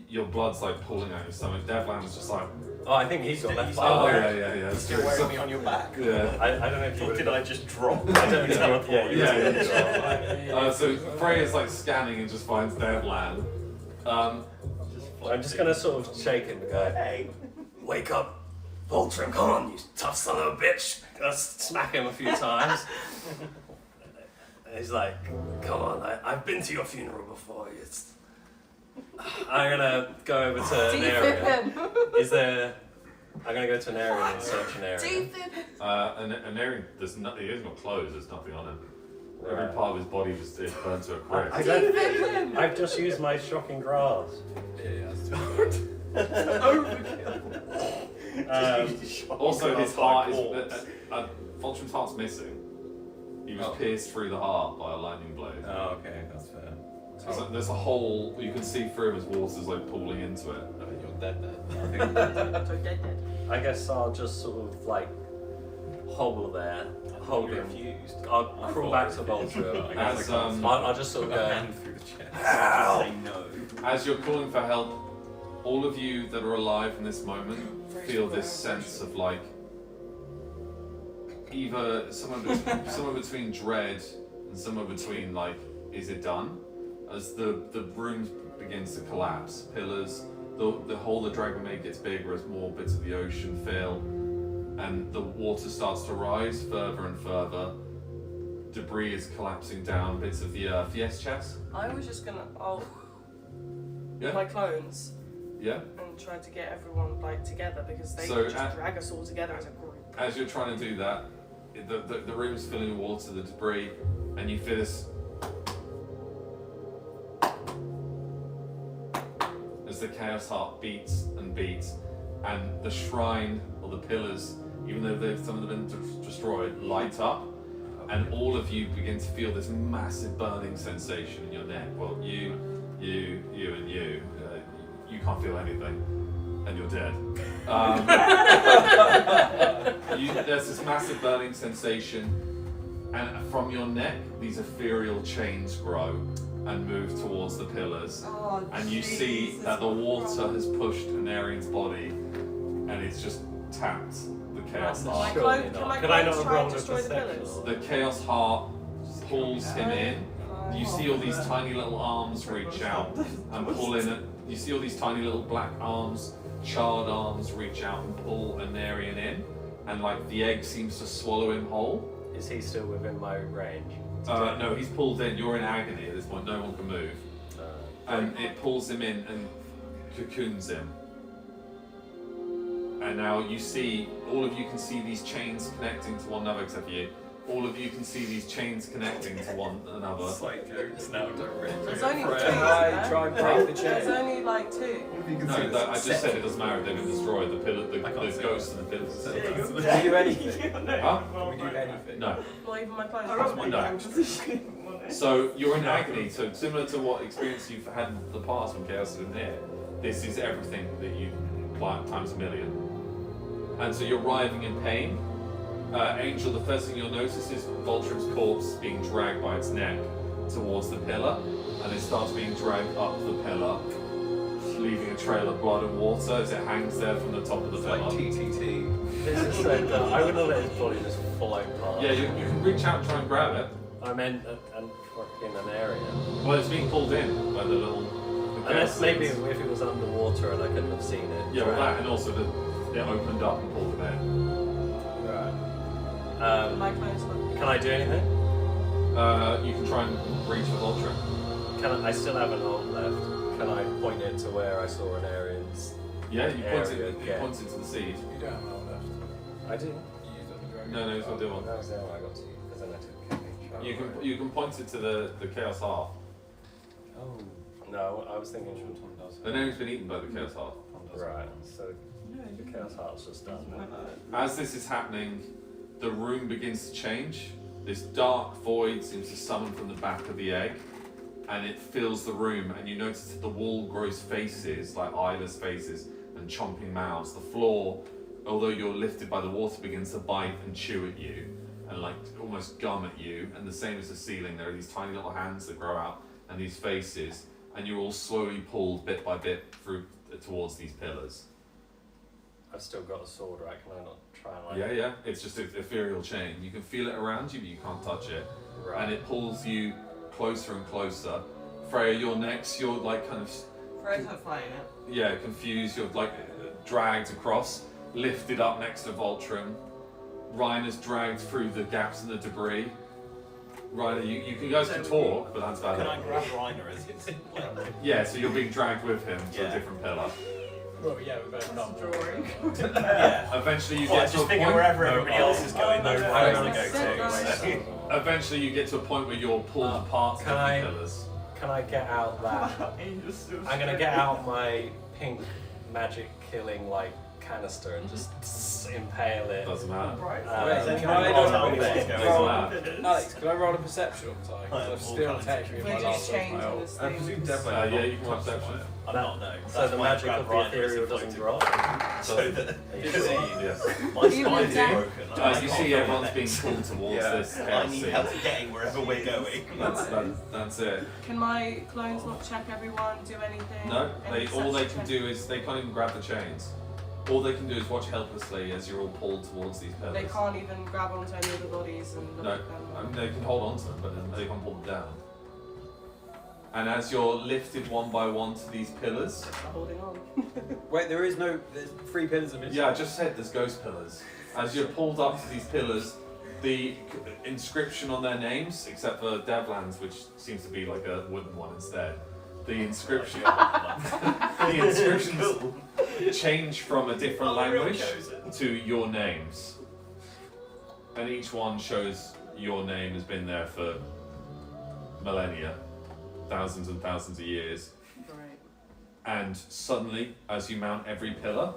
Your blood's pooling out your stomach. Devlan's just like. Oh, I think he's got left Oh eye. yeah. You're wearing me on your back. Yeah. I don't know if you Or did I just drop? I don't know. Yeah. So Freya's scanning and just finds Devlan. I'm just gonna sort of shake him and go, hey, wake up, Voltrum, come on, you tough son of a bitch. Smack him a few times. And he's like, come on, I've been to your funeral before. I'm gonna go over to an area. I'm gonna go to an area and search an area. An area, he hasn't got clothes, there's nothing on him. Every Right. part of his body is burned to a crisp. I've just used my shocking grasp. Also, his heart is Voltron's heart's missing. He was Oh. pierced through the heart by a lightning blow. Oh, okay, that's fair. So there's a hole you can see through as water's like pooling into it. I think you're dead then. I think I'm dead. So dead. I guess I'll just sort of like hobble there, hold You're him. confused. I'll I crawl thought back to I Voltron. As I'll just sort of Put a go. hand through the chest. Just say no. as you're calling for help, all of you that are alive in this moment feel this sense of like either somewhere between dread and somewhere between like, is it done? As the room begins to collapse, pillars, the hole the dragon made gets bigger as more bits of the ocean fill, and the water starts to rise further and further. Debris is collapsing down, bits of the earth. Yes, Chess? I was just gonna Yeah? my clones Yeah? and try to get everyone like together because they So could just drag us all together as a group. As you're trying to do that, the room's filling with water, the debris, and you feel this as the chaos heart beats and beats, and the shrine or the pillars, even though some of them have been destroyed, light up, and all of you begin to feel this massive burning sensation in your neck. Well, you, and you. You can't feel anything, and you're dead. There's this massive burning sensation, and from your neck, these ethereal chains grow and move towards the pillars. Oh, And you see Jesus that the water Christ. has pushed Anarian's body, and it's just tapped the chaos My heart. Surely clone, not. can my Can I clones not try roll and a destroy the perception? pillars? The chaos heart pulls him in. You see all these tiny little arms reach out and pull in it. You see all these tiny little black arms, charred arms reach out and pull Anarian in, and like the egg seems to swallow him whole. Is he still within my range? No, he's pulled in. You're in agony at this point. No one can move. And it pulls him in and cocoons him. And now you see, all of you can see these chains connecting to one another, except for you. All of you can see these chains connecting to one another. Psychos now direct. There's only two. I try and break the There's chain. only like two. No, I just said it doesn't matter. They've been destroyed. The pillar, I can't the see ghosts it. and the pillars. Can we do anything? Huh? Can we do anything? No. Not even my clones. That's one no. So you're in agony. So similar to what experience you've had in the past when Chaos is in here, this is everything that you like times a million. And so you're writhing in pain. Angel, the first thing you'll notice is Voltron's corpse being dragged by its neck towards the pillar, and it starts being dragged up the pillar, leaving a trail of blood and water as it hangs there from the top of the It's pillar. like TTT. This is so dumb. I would not let his body just float past. Yeah, you can reach out and try and grab it. I meant and fucking an area. Well, it's being pulled in by the little. Unless maybe if it was underwater and I couldn't have seen it. Yeah, well, that and also it opened up and pulled it in. My clones look. Can I do anything? You can try and reach the Voltron. Can I still have an ult left? Can I point it to where I saw an Arian's? Yeah, you Area, yeah. pointed to the seed. You don't have one left. I do. You used it on the dragon. No, he's got the other one. That was the one I got to, because then I took You can point it to the Chaos Heart. Oh. No, I was thinking. The name's been eaten by the Chaos Heart. Right, so the Chaos Heart's just done. As this is happening, the room begins to change. This dark void seems to summon from the back of the egg, and it fills the room, and you notice that the wall grows faces, like eyeless faces, and chomping mouths. The floor, although you're lifted by the water, begins to bite and chew at you, and like almost gum at you, and the same as the ceiling, there are these tiny little hands that grow out, and these faces, and you're all slowly pulled bit by bit through towards these pillars. I've still got a sword, right? Can I not try and like... Yeah, it's just an ethereal chain. You can feel it around you, but you can't touch it. Right. And it pulls you closer and closer. Freya, you're next. You're like kind of, Freya's not fighting it. yeah, confused. You're like dragged across, lifted up next to Voltron. Ryan is dragged through the gaps in the debris. Ryder, you guys can talk, but that's about Can it. I grab Reiner as it's like, Yeah, so you're being dragged with him to a Yeah. different pillar. Well, yeah, we better not. Drawing. yeah. Eventually you Well, get to a just figure point. wherever everybody else is going, that's where I'm gonna go Right. to. Eventually you get to a point where you're pulled apart to can different I- pillars. Can I get out that... I'm gonna get out my pink magic killing like canister and just impale it. Doesn't matter. Right. Wait, Can can I roll roll me what's a going roll- on? Alex, can I roll a perception? Because I I'm have still all kinds of technically in my Reduce last change roll. on this I thing. presume definitely. Yeah, you can have perception. I'm not, no. So That's the why I magic grabbed of the Ryan as ethereal he doesn't floated. drop. So that Yes. my Even spine's if that- broken. I You can't see feel everyone's my being legs. pulled towards Yeah. this I chaos need scene. help getting wherever we're going. That's it. Can my clones not check everyone, do anything? No, Any all they perception can check? do is they can't even grab the chains. All they can do is watch helplessly as you're all pulled towards these pillars. They can't even grab onto any of the bodies and look No, at them. I mean, they can hold on to them, but they can't pull them down. And as you're lifted one by one to these pillars, Just holding on. Wait, there's 3 pillars of it. yeah, I just said there's ghost pillars. As you're pulled up to these pillars, the inscription on their names, except for Devlands, which seems to be like a wooden one instead, the inscriptions change from a different language to your names. And each one shows your name has been there for millennia, thousands and thousands of years. Right. And suddenly, as you mount every pillar,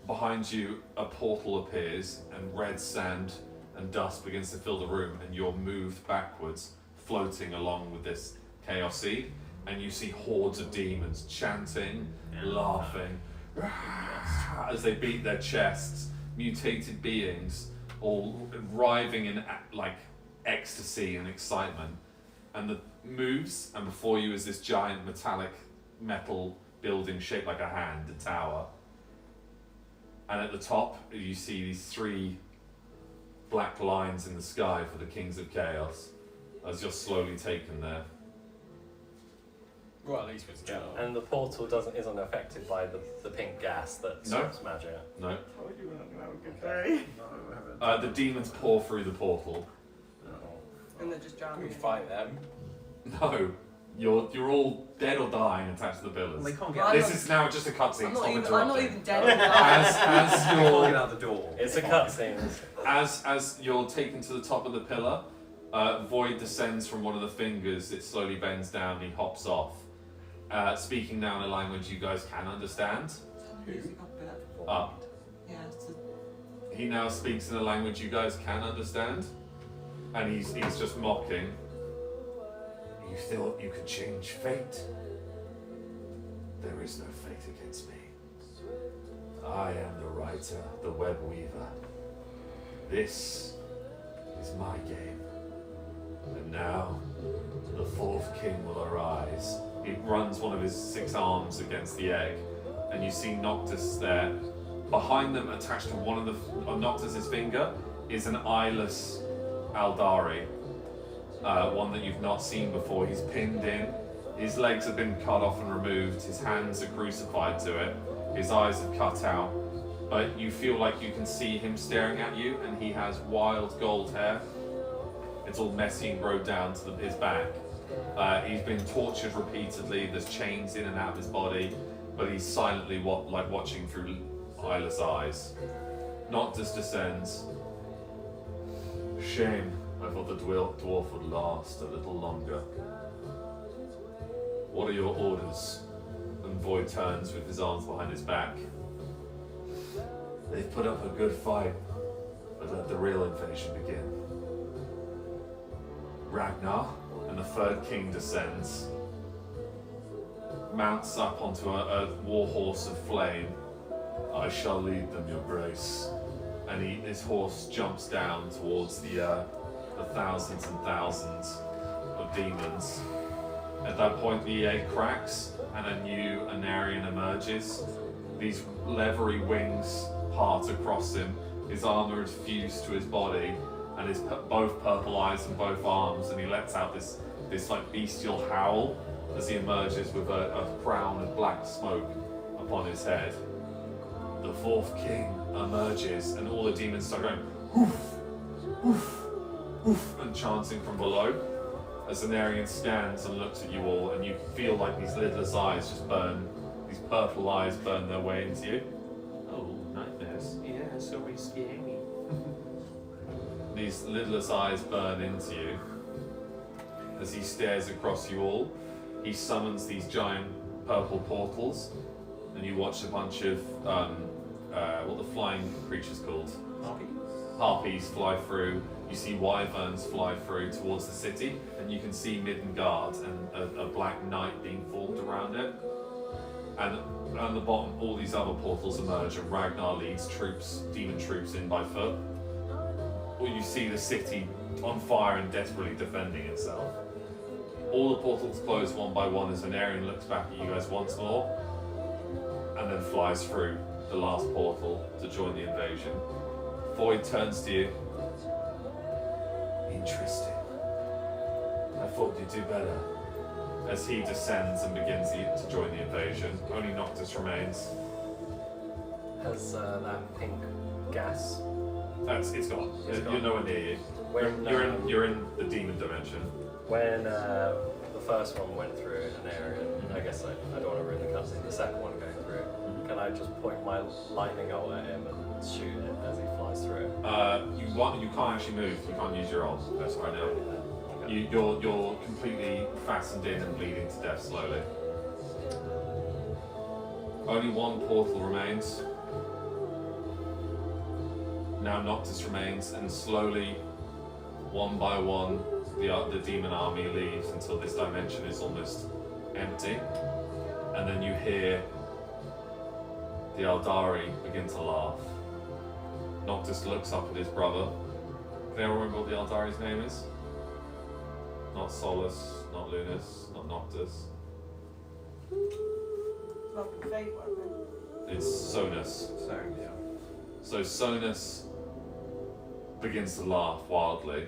behind you a portal appears and red sand and dust begins to fill the room, and you're moved backwards, floating along with this chaos sea, and you see hordes of demons chanting, laughing, as they beat their chests, mutated beings, all writhing in like ecstasy and excitement. And the moves, and before you is this giant metallic metal building shaped like a hand, a tower. And at the top, you see these 3 black lines in the sky for the Kings of Chaos, as you're slowly taken there. Well, at least with the general. And the portal isn't affected by the pink gas that No. stops magic. No, Told you we're not gonna have a good day. No, I haven't. the demons pour through the portal. And they're just Can drowning. we fight them? No, you're all dead or dying attached to the Well, pillars. they can't Well, get. This is now just a cutscene. I'm Stop not even interrupting. dead. or As They can't you're get out the door. It's a cutscene. As you're taken to the top of the pillar, Void descends from one of the fingers. It slowly bends down. He hops off, speaking now in a language you guys can understand. Up. Yeah, so He now speaks in a language you guys can understand, and he's just mocking. You thought you could change fate? There is no fate against me. I am the writer, the web weaver. This is my game. And now, the 4th king will arise. He runs one of his 6 arms against the egg, and you see Noctis there. Behind them, attached to one of Noctis's finger, is an eyeless Aldari. One that you've not seen before. He's pinned in. His legs have been cut off and removed. His hands are crucified to it. His eyes are cut out. But you feel like you can see him staring at you, and he has wild gold hair. It's all messy and growed down to his back. He's been tortured repeatedly. There's chains in and out of his body, but he's silently watching through eyeless eyes. Noctis descends. Shame. I thought the dwarf would last a little longer. What are your orders? And Void turns with his arms behind his back. They've put up a good fight, but let the real invasion begin. Ragnar and the 3rd king descends, mounts up onto a war horse of flame. I shall lead them, your grace. And his horse jumps down towards the thousands and thousands of demons. At that point, the egg cracks and a new Anarian emerges. These leathery wings part across him. His armor is fused to his body, and his both purple eyes and both arms, and he lets out this like bestial howl as he emerges with a crown of black smoke upon his head. The 4th king emerges, and all the demons start going woof, woof, woof, and chanting from below. As Anarian stands and looks at you all, and you feel like these lidless eyes just burn, these purple eyes burn their way into you. Oh, nightmares. Yeah, sorry, scary. These lidless eyes burn into you. As he stares across you all, he summons these giant purple portals, and you watch a bunch of what the flying creature's called. Harpies? Harpies fly through. You see wyverns fly through towards the city, and you can see Midgard and a black knight being formed around it. And on the bottom, all these other portals emerge, and Ragnar leads troops, demon troops, in by foot. Or you see the city on fire and desperately defending itself. All the portals close one by one as Venerian looks back at you guys once more, and then flies through the last portal to join the invasion. Void turns to you. Interesting. I thought you'd do better. As he descends and begins to join the invasion, only Noctis remains. Has that pink gas? It's gone. It's You're gone. nowhere near you. When, You're in the demon dimension. When the first one went through an area, I guess I don't want to ruin the cutscene. The second one going through, can I just point my lightning bolt at him and shoot it as he flies through? You can't actually move. You can't use your ult right now. Okay. You're completely fastened in and bleeding to death slowly. Only one portal remains. Now Noctis remains, and slowly, one by one, the demon army leaves until this dimension is almost empty. And then you hear the Aldari begin to laugh. Noctis looks up at his brother. Can anyone remember what the Aldari's name is? Not Solus, not Lunas, not Noctis. Not the fake one then. It's Sonus. So, yeah. So Sonus begins to laugh wildly.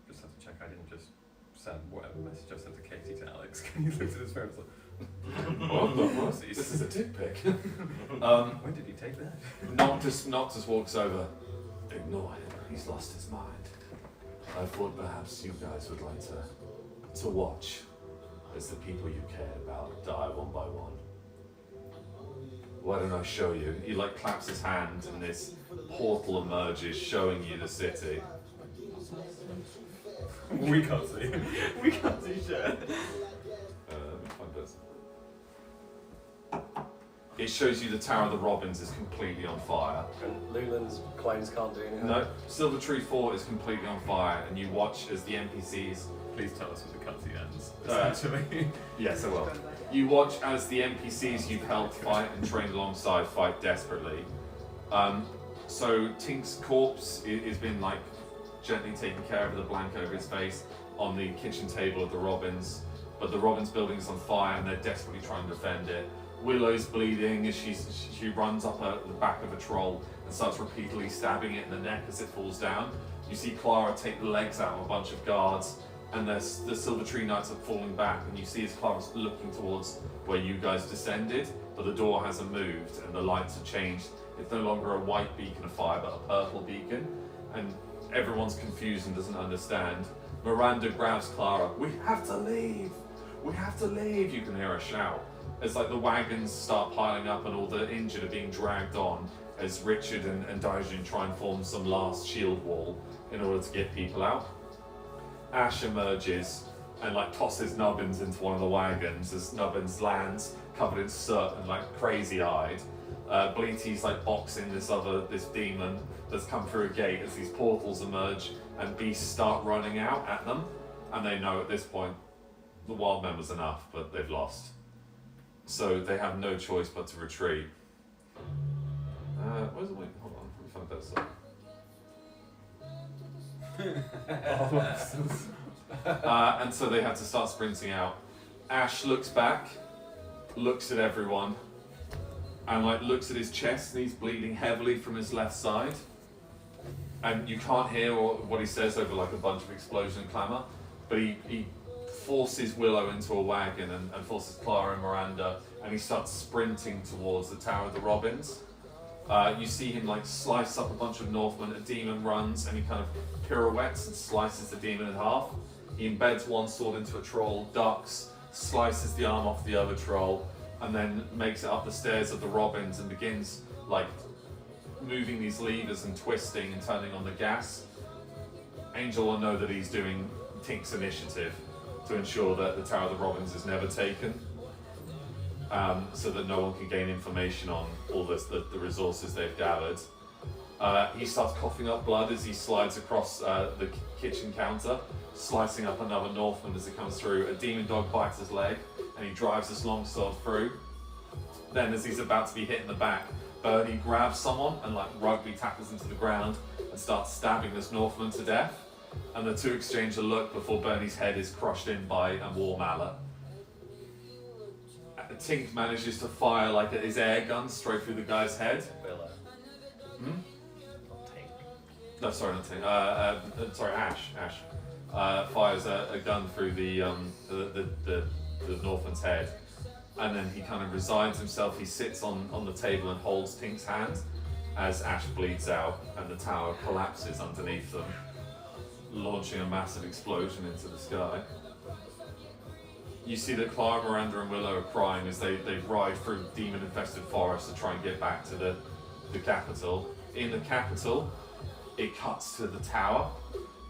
Just have to check I didn't just send whatever message I sent to Katie to Alex. Can you look at his phone? It's like, What the fuck? This is a dick pic. when did he take that? Noctis walks over. Ignore him. He's lost his mind. I thought perhaps you guys would like to watch as the people you care about die one by one. Why don't I show you? He claps his hand and this portal emerges showing you the city. We can't see. We can't see shit. Let me find this. It shows you the Tower of the Robins is completely on fire. And Lulan's clones can't do anything. No, Silver Tree Fort is completely on fire, and you watch as the NPCs. Please tell us when the cutscene ends. Uh, Essentially. Yes, I will. You watch as the NPCs you've helped fight and trained alongside fight desperately. So Tink's corpse is been gently taken care of with a blanket over his face on the kitchen table of the Robins, but the Robins building is on fire and they're desperately trying to defend it. Willow's bleeding as she runs up the back of a troll and starts repeatedly stabbing it in the neck as it falls down. You see Clara take the legs out of a bunch of guards, and the Silver Tree Knights are falling back, and you see as Clara's looking towards where you guys descended, but the door hasn't moved and the lights have changed. It's no longer a white beacon of fire, but a purple beacon, and everyone's confused and doesn't understand. Miranda grabs Clara. We have to leave! We have to leave! You can hear her shout. As the wagons start piling up and all the injured are being dragged on, as Richard and Daijin try and form some last shield wall in order to get people out. Ash emerges and tosses Nubbins into one of the wagons as Nubbins lands covered in soot and crazy-eyed. Bleaty's boxing this demon that's come through a gate as these portals emerge and beasts start running out at them, and they know at this point the wild member's enough, but they've lost. So they have no choice but to retreat. Where's the wing? Hold on, let me find that stuff. And so they have to start sprinting out. Ash looks back, looks at everyone, and looks at his chest, and he's bleeding heavily from his left side. And you can't hear what he says over a bunch of explosion and clamour, but he forces Willow into a wagon and forces Clara and Miranda, and he starts sprinting towards the Tower of the Robins. You see him slice up a bunch of Northmen. A demon runs and he kind of pirouettes and slices the demon in half. He embeds one sword into a troll, ducks, slices the arm off the other troll, and then makes it up the stairs of the Robins and begins moving these levers and twisting and turning on the gas. Angel will know that he's doing Tink's initiative. to ensure that the Tower of the Robins is never taken, so that no one can gain information on all the resources they've gathered. He starts coughing up blood as he slides across the kitchen counter, slicing up another Northman as it comes through. A demon dog bites his leg, and he drives his longsword through. Then, as he's about to be hit in the back, Bernie grabs someone and like rugby tackles him to the ground and starts stabbing this Northman to death. And the two exchange a look before Bernie's head is crushed in by a war mallet. Tink manages to fire like his air gun straight through the guy's head. Willow. Hmm? Tank. No, sorry, not Tink. Sorry, Ash. Ash fires a gun through the Northman's head, and then he kind of resigns himself. He sits on the table and holds Tink's hand as Ash bleeds out, and the tower collapses underneath them, launching a massive explosion into the sky. You see that Clara, Miranda and Willow are crying as they ride through demon-infested forest to try and get back to the capital. In the capital, it cuts to the tower,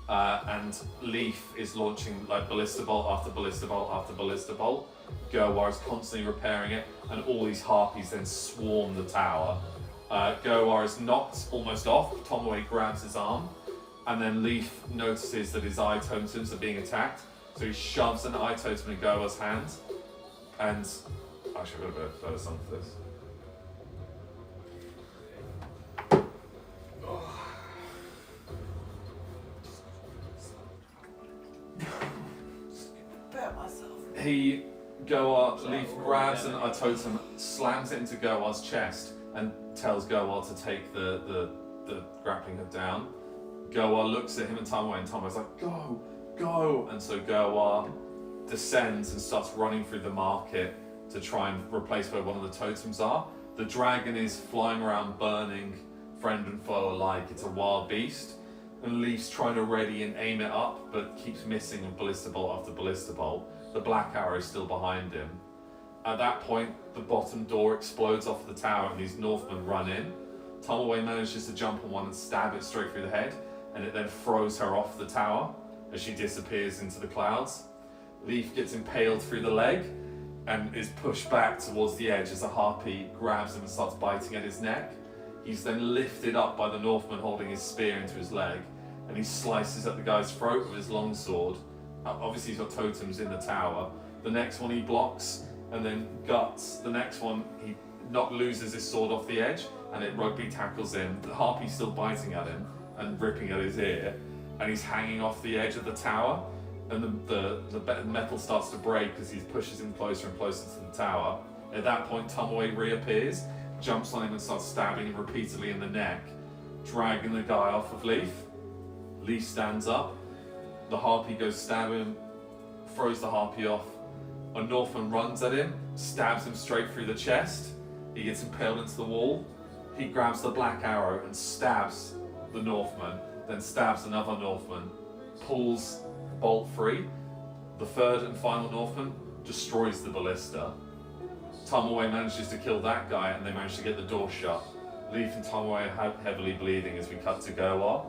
and Leaf is launching like ballista bolt after ballista bolt after ballista bolt. Gerwar is constantly repairing it, and all these harpies then swarm the tower. Gerwar is knocked almost off. Tomaway grabs his arm, and then Leaf notices that his eye totems are being attacked. So he shoves an eye totem in Gerwar's hand, and actually I've got a better song for this. Leaf grabs an eye totem, slams it into Gerwar's chest, and tells Gerwar to take the grappling hook down. Gerwar looks at him and Tomaway's like, go! Go! And so Gerwar descends and starts running through the market to try and replace where one of the totems are. The dragon is flying around burning friend and foe alike. It's a wild beast. And Leaf's trying to ready and aim it up, but keeps missing a ballista bolt after ballista bolt. The black arrow is still behind him. At that point, the bottom door explodes off the tower and these Northmen run in. Tomaway manages to jump on one and stab it straight through the head, and it then throws her off the tower as she disappears into the clouds. Leaf gets impaled through the leg and is pushed back towards the edge as a harpy grabs him and starts biting at his neck. He's then lifted up by the Northman holding his spear into his leg, and he slices at the guy's throat with his longsword. Obviously he's got totems in the tower. The next one he blocks and then guts. The next one he loses his sword off the edge and it rugby tackles him. The harpy's still biting at him and ripping at his ear, and he's hanging off the edge of the tower, and the metal starts to break as he pushes him closer and closer to the tower. At that point, Tomaway reappears, jumps on him and starts stabbing him repeatedly in the neck, dragging the guy off of Leaf. Leaf stands up, the harpy goes stab him, throws the harpy off. A Northman runs at him, stabs him straight through the chest. He gets impaled into the wall. He grabs the black arrow and stabs the Northman, then stabs another Northman, pulls the bolt free. The third and final Northman destroys the ballista. Tomaway manages to kill that guy, and they manage to get the door shut. Leaf and Tomaway are heavily bleeding as we cut to Gerwar.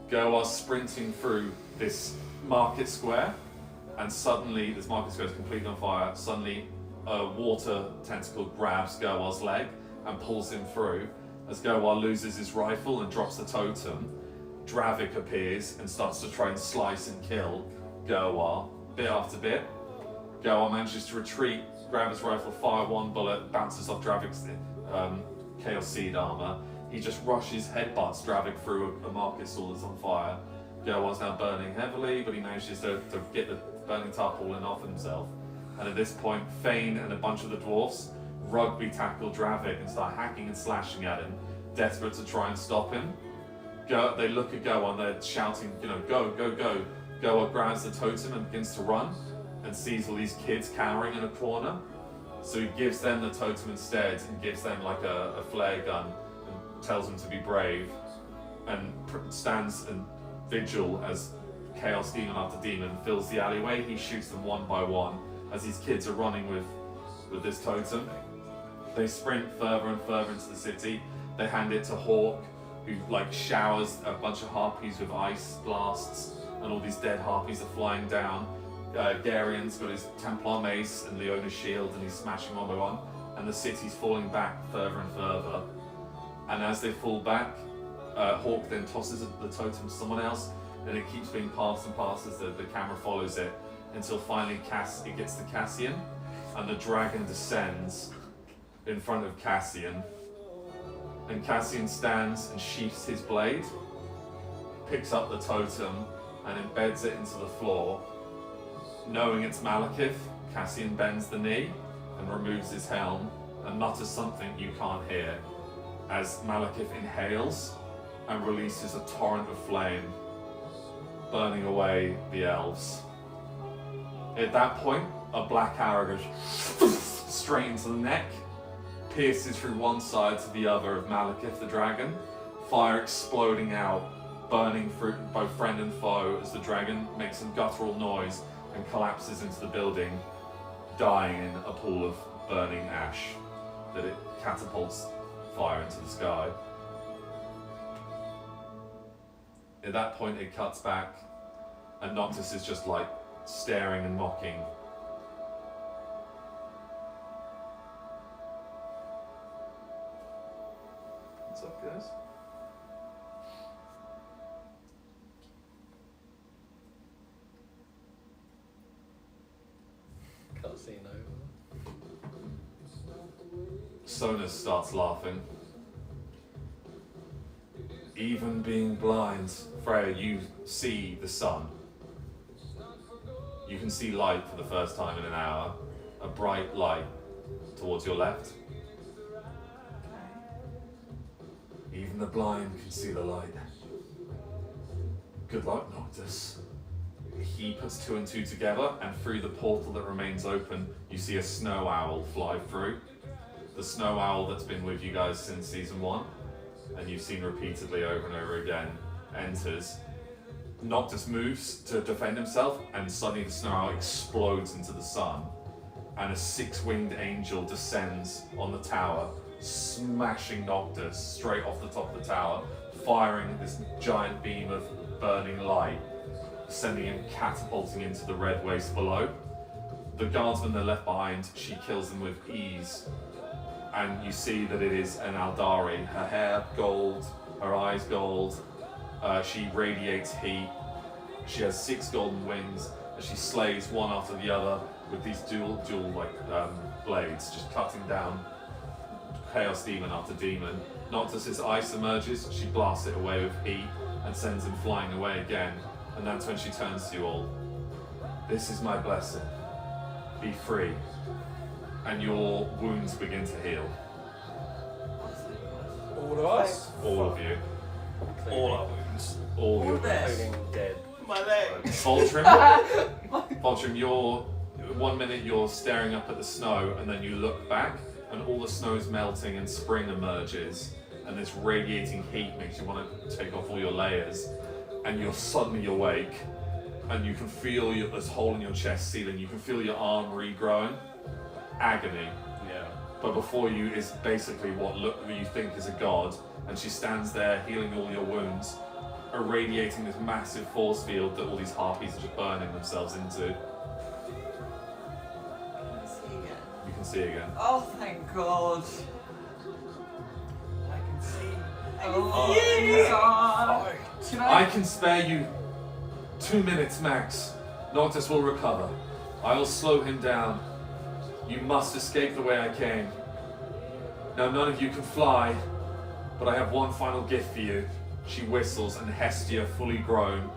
Gerwar's sprinting through this market square, and suddenly this market square is completely on fire. Suddenly a water tentacle grabs Gerwar's leg and pulls him through. As Gerwar loses his rifle and drops the totem, Dravik appears and starts to try and slice and kill Gerwar bit after bit. Gerwar manages to retreat, grab his rifle, fire one bullet, bounces off Dravik's Chaos Seed armor. He just rushes, headbutts Dravik through a market stall that's on fire. Gerwar's now burning heavily, but he manages to get the burning tarpaulin off himself. And at this point, Fane and a bunch of the dwarfs rugby tackle Dravik and start hacking and slashing at him, desperate to try and stop him. They look at Gerwar and they're shouting, go, go, go. Gerwar grabs the totem and begins to run and sees all these kids cowering in a corner. So he gives them the totem instead and gives them like a flare gun and tells them to be brave, and stands in vigil as Chaos Demon after Demon fills the alleyway. He shoots them one by one as these kids are running with this totem. They sprint further and further into the city. They hand it to Hawk, who showers a bunch of harpies with ice blasts, and all these dead harpies are flying down. Garian's got his Templar mace and Leona's shield, and he's smashing one by one, and the city's falling back further and further. And as they fall back, Hawk then tosses the totem to someone else, and it keeps being passed and passed as the camera follows it, until finally it gets to Cassian, and the dragon descends in front of Cassian. And Cassian stands and sheaths his blade, picks up the totem, and embeds it into the floor. Knowing it's Malekith, Cassian bends the knee and removes his helm and mutters something you can't hear as Malekith inhales and releases a torrent of flame, burning away the elves. At that point, a black arrow goes straight into the neck, pierces through one side to the other of Malekith the dragon, fire exploding out, burning through both friend and foe as the dragon makes some guttural noise and collapses into the building, dying in a pool of burning ash that it catapults fire into the sky. At that point it cuts back and Noctis is just like staring and mocking. What's up, guys? Cutscene over. Sonus starts laughing. Even being blind, Freya, you see the sun. You can see light for the first time in an hour. A bright light towards your left. Even the blind can see the light. Good luck, Noctis. He puts two and two together, and through the portal that remains open, you see a snow owl fly through. The snow owl that's been with you guys since season 1, and you've seen repeatedly over and over again, enters. Noctis moves to defend himself, and suddenly the snow owl explodes into the sun, and a 6-winged angel descends on the tower, smashing Noctis straight off the top of the tower, firing this giant beam of burning light, sending him catapulting into the red waste below. The guardsmen that are left behind, she kills them with ease. And you see that it is an Aldari. Her hair gold, her eyes gold. She radiates heat. She has 6 golden wings as she slays one after the other with these dual blades, just cutting down chaos demon after demon. Noctis' ice emerges. She blasts it away with heat and sends him flying away again. And that's when she turns to you all. This is my blessing. Be free. And your wounds begin to heal. All of us? All of you. All our wounds. All your this. Including dead. My leg. Voltrim, you're 1 minute you're staring up at the snow, and then you look back, and all the snow is melting, and spring emerges, and this radiating heat makes you want to take off all your layers, and you're suddenly awake, and you can feel this hole in your chest ceiling. You can feel your arm regrowing. Agony. Yeah. But before you is basically what you think is a god, and she stands there healing all your wounds, irradiating this massive force field that all these harpies are just burning themselves into. You can see again. Oh, thank God. I can see. Oh, Fight. Can I can spare you 2 minutes max. Noctis will recover. I will slow him down. You must escape the way I came. Now none of you can fly, but I have one final gift for you. She whistles, and Hestia, fully grown,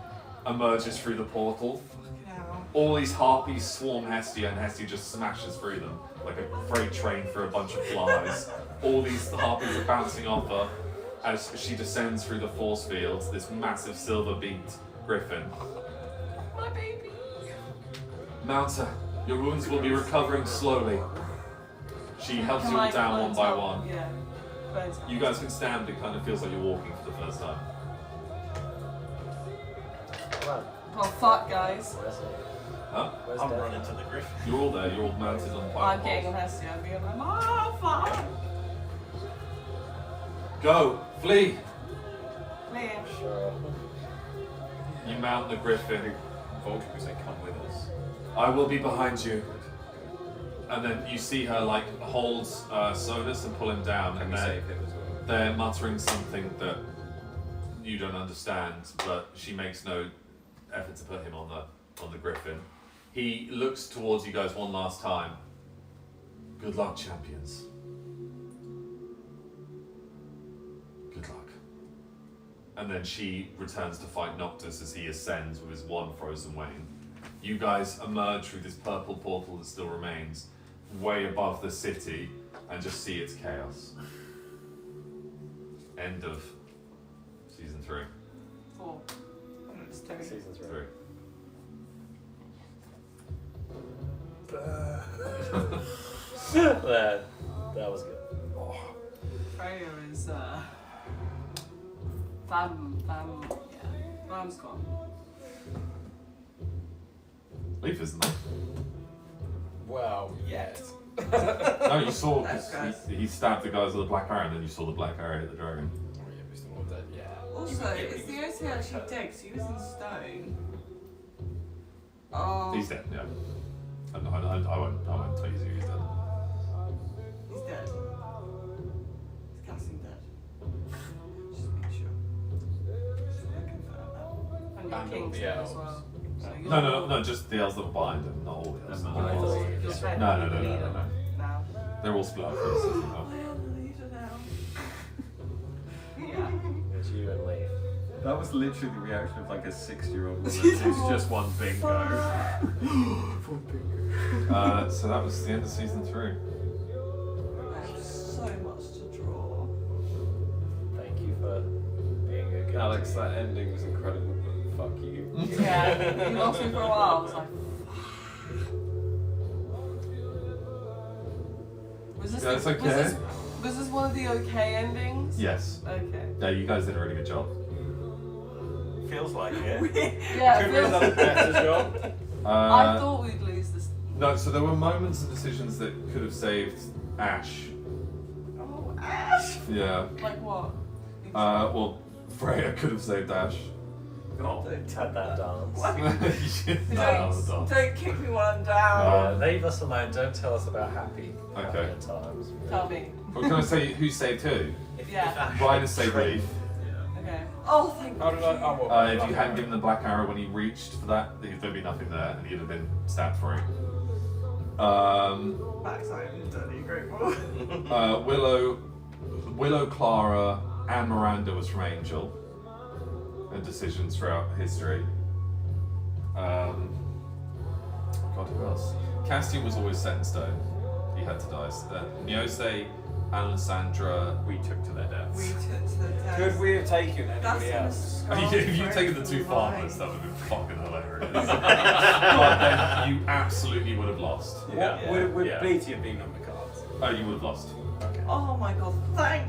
emerges through the portal. Fucking hell. All these harpies swarm Hestia, and Hestia just smashes through them like a freight train through a bunch of flies. All these harpies are bouncing off her as she descends through the force fields, this massive silver-beaked griffin. My baby. Mount her. Your wounds will be recovering slowly. She helps you all down one by one. Yeah. You guys can stand, it kind of feels like you're walking for the first time. Well, Oh, fuck, guys. where's it? Huh? Where's I'm Death? running to the griffin. You're all there, you're all mounted on I'm pipe getting poles. Hestia and being like, oh, fuck. Go! Flee! Liam. Sure. You mount the griffin. Vulture would say, come with us. I will be behind you. And then you see her like hold Sonus and pull him down, Can and we they're, save him as well? they're muttering something that you don't understand, but she makes no effort to put him on the griffin. He looks towards you guys one last time. Good luck, champions. Good luck. And then she returns to fight Noctis as he ascends with his one frozen wing. You guys emerge through this purple portal that still remains, way above the city, and just see its chaos. End of season 3. 4. It's 2. Season 3. 3. That was good. Freya is Fam's gone. Leaf, isn't there? Well, yes. No, you saw, That's gross. he stabbed the guys with the black arrow, and then you saw the black arrow hit the dragon. Oh yeah, we're still all dead. Yeah. Also, is the OC actually dead? 'Cause he was in stone. Oh. He's dead, yeah. I won't tell you who he's dead. He's dead. Is Cassie dead? Just make sure. Just want to confirm that. And your And king's all the dead as elves. well. So you're No, just the elves that were behind him, not all the elves. I thought you You're just fed No, with the leader no. now. They're all split up for the city now. I am the leader now. Yeah. It's you and Leaf. That was literally the reaction of like a 6-year-old woman who's just won bingo. So that was the end of season 3. I have so much to draw. Thank you for being a good Alex, team. that ending was incredible, but fuck you. Yeah. You lost me for a while. I was like, was this, That's was okay. this one of the okay endings? Yes. Okay. Yeah, you guys did a really good job. Feels like it. Yeah, it Could we have feels, done a better job? I thought we'd lose this. No, so there were moments and decisions that could have saved Ash. Oh, Ash! Yeah. Like what? Well, Freya could have saved Ash. God, Had that dance. Don't kick me while I'm down. Leave us alone. Don't tell us about happier Okay. times. Tell me. Well, can I say who saved who? Yeah. Ryan has saved Leaf. Okay. Oh, thank How did I? Oh, well, If you hadn't given the black arrow when he reached for that, there'd be nothing there, and he'd have been stabbed for it. Max, I'm eternally grateful. Willow, Clara, and Miranda was from Angel, and decisions throughout history. God, who else? Castian was always set in stone. He had to die. Nyose, Alessandra, We took to their We deaths. took to the test. Could we have taken That's anybody in the else? scroll If you'd for taken the every 2 farmers, line. that would have been fucking hilarious. But then you absolutely would have lost. What would Yeah. Bleaty have been on the cards? Oh, you would have lost. Okay. Oh my god, thank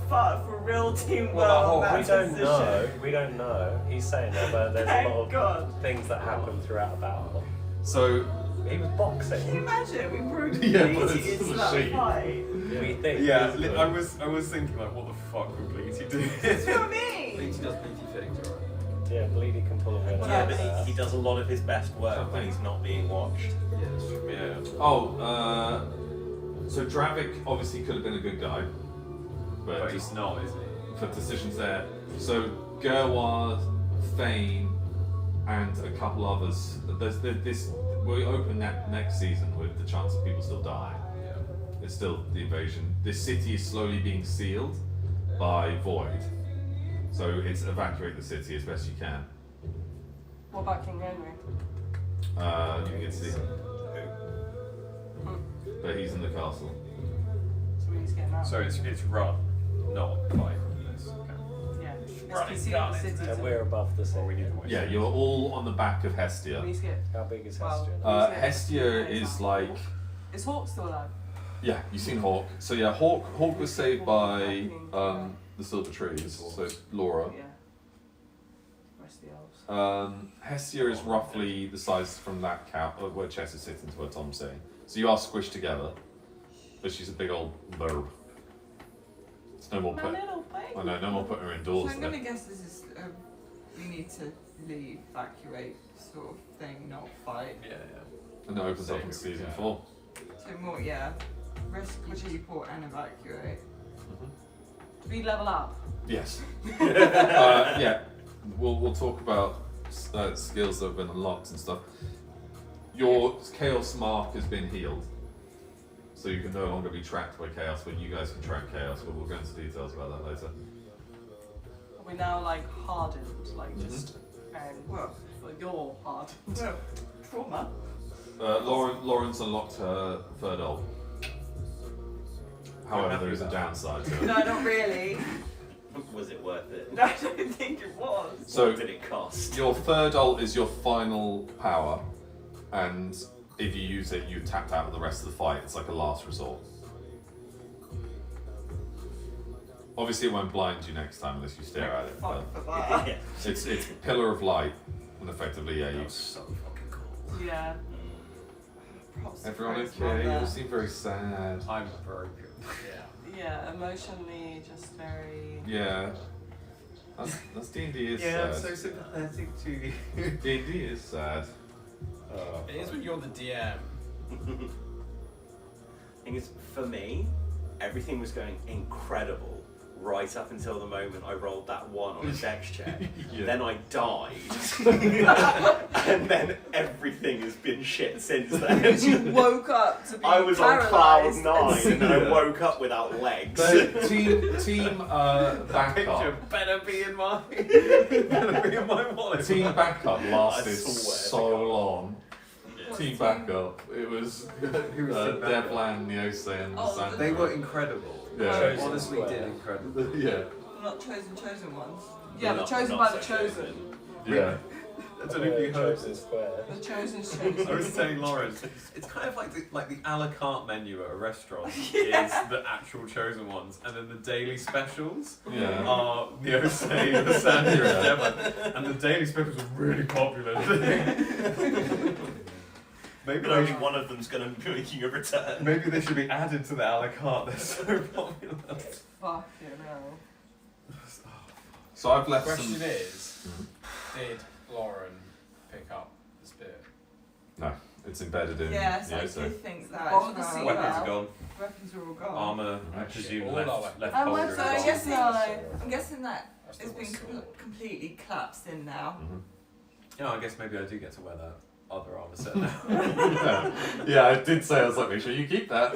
fuck for real teamwork Well, on that We don't decision. know. We don't know. He's saying that, but there's a Thank lot of God. things that happen throughout a battle. So, He was Can you boxing. imagine? We brute Yeah, but Bleaty it's into a that machine. fight. We think. Yeah, he's good. I was thinking like, what the fuck would Bleaty do? That's what I mean. Bleaty does Bleaty things, alright. Yeah, Bleedy can pull a winner. Yeah, out but there. he does a lot of his best work when he's not being watched. Yeah, that's true. Yeah. so Dravik obviously could have been a good guy, but But just he's not, is he? for decisions there. So Gerwar, Thane, and a couple others. There's this. We open that next season with the chance of people still dying. Yeah. There's still the invasion. This city is slowly being sealed by Void, so it's evacuate the city as best you can. What about King Henry? You can see him, but he's in the castle. So we need to get him out. So it's run, not fight. Yes, okay. Yeah. Let's Running concede gun, the isn't city. And to- we're above the city. Or we need to wait. Yeah, you're all on the back of We Hestia. need to get. How big is Well, Hestia? Hestia is like, Is Hawk still alive? yeah, you've seen Hawk. So yeah, Hawk was saved by the Silver Trees, so Laura. Yeah. Rest of the elves. Hestia is roughly the size from that cap where Chess is sitting to where Tom's saying. So you are squished together, but she's a big old verb. It's no more My put. little baby. I know, no more putting her So indoors. I'm gonna guess this is we need to leave, evacuate sort of thing, not fight. Yeah, And it opens up in Same, season yeah. 4. So more, yeah. Rescue, teleport, and evacuate. Do we level up? Yes. Yeah. We'll talk about skills that have been unlocked and stuff. Your chaos mark has been healed, so you can no longer be tracked by chaos. But you guys can track chaos. But we'll go into details about that later. Are we now like hardened? Like just Well, well, you're hardened. well, trauma. Lauren's unlocked her third ult. However, there is a downside to it. No, not really. Was it worth it? No, I don't think it was. So What did it cost? your third ult is your final power, and if you use it, you've tapped out of the rest of the fight. It's like a last resort. Obviously, it won't blind you next time unless you stare at it. But Fuck for that. Yeah. it's pillar of light, and effectively, yeah, you. That's so fucking cool. Yeah. Props to Everyone Chris okay? You on all that. seem very sad. I'm broken. Yeah, emotionally just very. Yeah. That's D&D is Yeah, I'm sad. so sympathetic to you. D&D is sad. It is when you're the DM. Thing is, for me, everything was going incredible right up until the moment I rolled that 1 on a dex check. Yeah. Then I died, and then everything has been shit since then. Because you woke up to be I was on cloud paralysed 9, and Yeah. I woke up without legs. So, team Picture backup. better be in my better be in my wallet. Team backup lasted I swear to so God. long. What Team team? backup. It was Who was team backup? Devlan, Niose, and Oh, Sandra. They were incredible. Yeah. They honestly did incredible. Yeah. not chosen ones. Yeah, but Not- chosen not by the so chosen. Yeah. I don't know if you heard Chosen this. square. The chosen's I chosen. was telling Lauren, it's kind of like the a la carte menu at a restaurant Yeah. is the actual chosen ones, and then the daily specials Yeah. are Niose, the Sandra, Yeah. and Devon, and the daily specials are really popular. Maybe But they only should, one of them's going to be making a return. maybe they should be added to the a la carte. They're so popular. Fucking hell. So I've left Question some. is, did Lauren pick up the spear? No, it's embedded in Yes, I Niose. did think that. Bomb as the well. sea Weapons now. are gone. Weapons are all gone. Armor, I Shit, presume, all left our weapons. left And holder. weapons So I'm is guessing, No. I'm guessing that That's it's the been sword. completely collapsed in now. Mhm. Yeah, I guess maybe I do get to wear that other armor set now. Yeah, I did say, I was like, make sure you keep that.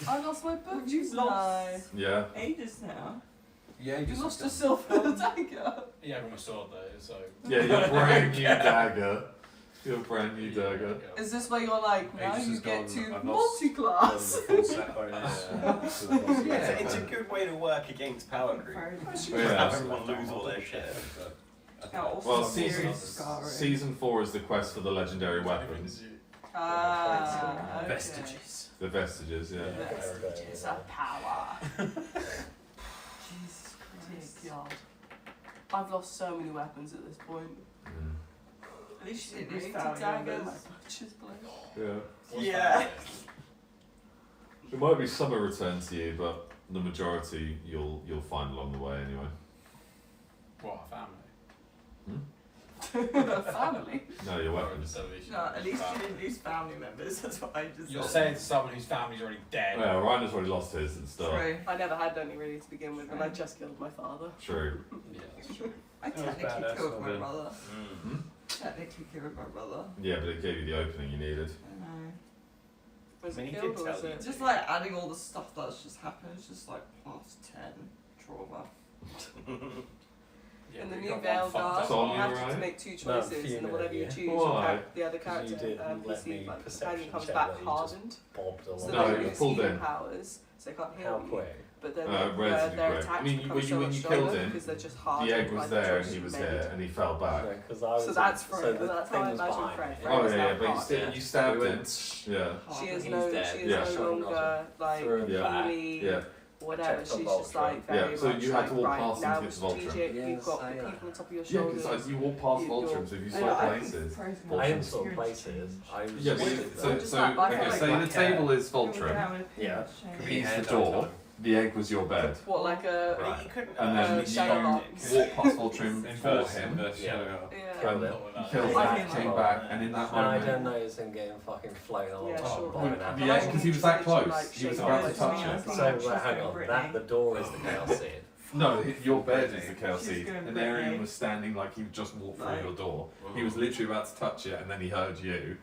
I lost my book. You've lost Yeah. ages now. Yeah, You lost a silver dagger. Yeah, I got my sword though, so. Yeah, your brand new dagger. Your brand new dagger. Is this where you're like, now Aegis you has get gone, to I've lost multi-class? full set bonus. Yeah, it's a good way to work against power creep. Very good. Just Yeah, have absolutely. everyone lose all their shit. Yeah, also Well, serious scarring. Season 4 is the quest for the legendary weapons. Ah, okay. Vestiges. The vestiges, yeah. Vestiges of power. Jesus Christ. Dear God. I've lost so many weapons at this point. Mm. At least you didn't Rated lose family dagger, my members. butcher's blade. Yeah. What's Yeah. that? There might be some a return to you, but the majority you'll find along the way anyway. What, a family? Family. No, your weapons. No, at least you didn't lose family members. That's what I just You're said. saying to someone whose family's already dead. Yeah, Ryan has already lost his and stuff. True. I never had any really to begin with, and I just killed my father. True. Yeah, that's true. I That was technically badass, killed my Robin. brother. Mm. Technically killed my brother. Yeah, but it gave you the opening you needed. I know. Was I mean, it he killed did or was tell you. it? Just like adding all the stuff that's just happened, it's just like past 10 trauma. Yeah, In the but new you got Veil one fucked Guard, up Song, you you have right? to make two No, choices, and female, then whatever you yeah. choose, Why? the other Because you character, didn't let NPC, me like, perception companion comes check back that you just hardened. bobbed along. So No, they you're lose pulled healing in. powers, so they can't How heal you. quick? But then Relatively their quick. attacks I mean, become when so you much killed stronger him, because they're just The hardened egg by was the there and choices he was you made. here and he fell back. Because I was. So that's so Fred, the that's thing how I was imagine behind Fred. me. Fred Oh is yeah, now yeah, but you, hardened. you stabbed We him. went- Yeah. She is He's no, dead. she is Yeah. no longer like Threw him back. really Yeah. whatever. Checked the She's just Voltron. like very Yeah, so much you had like, to walk right, past them now to it's get the Voltron. strategic. You've Yes, got I the am. people on top of your Yeah, shoulders. because you walk past You've Voltrons if you got- swap I think places. frozen I am water sort is places. I was Yeah, but just you, with so, them. Just so that, but I okay, feel say like the table is You'll Voltron. down with Yeah. change. He's Hair the dye door. time. The egg was your bed. What, like a... But you couldn't And then shadow you box. walked past Voltrim for Inverse, him. inverse Yeah. shadow. Yeah. And Not with that. he killed I back, mean, came like- back, and in that And I moment, don't notice him getting fucking flown along Yeah, top sure. by an the apple. egg, because he was that close, Like, he was shake about to hands. touch Yeah. it. So, hang on, Brittany. the door is the chaos seed. No, your bed is the chaos She's seed, going and Brittany. Arian was standing like he just walked through Like- your door. He was literally about to touch it, and then he heard you,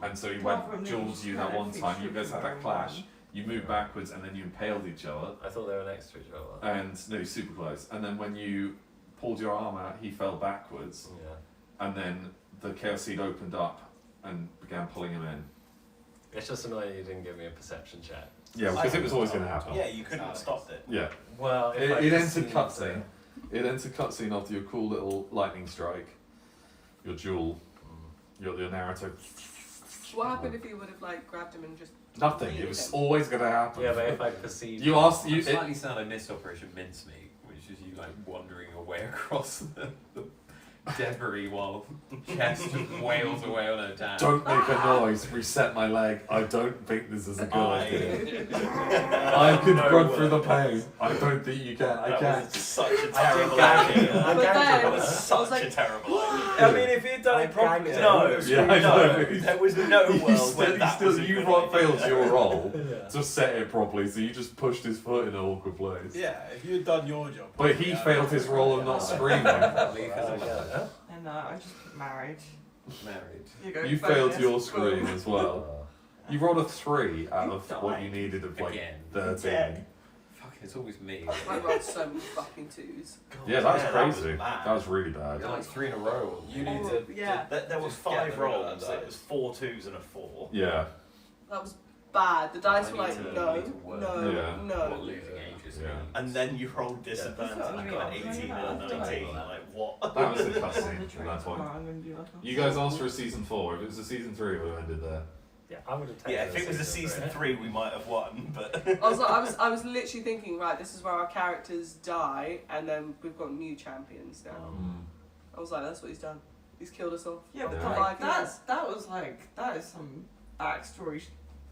and so he Apart went from Jules the you that kind of one time. You feature guys had that of clash. one. You moved backwards, and then you impaled each other. I thought they were next to each other. And no, super close. And then when you pulled your arm out, he fell backwards, Yeah. and then the chaos seed opened up and began pulling him in. It's just annoying you didn't give me a perception check. Yeah, because it was always going to happen. Yeah, you couldn't have stopped it. Yeah. Well, if It, I it entered perceived cutscene. It entered cutscene after your cool little lightning strike, your duel, your narrative. What happened if you would have, like, grabbed him and just... Nothing. It was always going to happen. Yeah, but if I perceived... You asked. I'm You. slightly sad I missed Operation Mincemeat, which is you like wandering your way across the debris while Chess just wails away on her dad. Don't make a noise. Reset my leg. I don't think this is a good idea. I can No run through the words. pain. I don't think you can. I That can't. was such a I terrible gagged idea. I But gagged then- That him. was I was such like, a terrible idea. I mean, if he'd done it properly, No, Yeah, I no, know. there was no You world still, where you that still, was a you good rolled idea. failed your roll Yeah. to set it properly, so you just pushed his foot in an awkward place. Yeah, if you'd done your job. But he properly, failed his roll of not screaming. Leave us again. And I just put married. Married. You go. You failed bonus, your boom. screen as well. You rolled a 3 out of what you needed of like Again. 13. Again. Fuck, it's always me. I rolled so many fucking twos. Yeah, that was Yeah, crazy. bad. That was really bad. You're like 3 in a row. You need to. Yeah. There was Just get 5 rid of that rolls. dice. It was 4 2s and a 4. Yeah. That was bad. The dice I were need like, to- no, I need to work. no, Yeah. no. What losing ages Yeah. mean. And then you rolled disadvantage Yeah. and got an 18 and a 19. Like, what? That was the On cutscene the at train that point. tomorrow, I'm gonna do like a- You guys asked for a season 4. If it was a season 3, it would have ended there. Yeah, I would have taken Yeah, if it was a season 3, we might have won, but. I was literally thinking, right, this is where our characters die, and then we've got new champions now. I was like, that's what he's done. He's killed us off. Yeah, but Yeah. like that was like that is some backstory,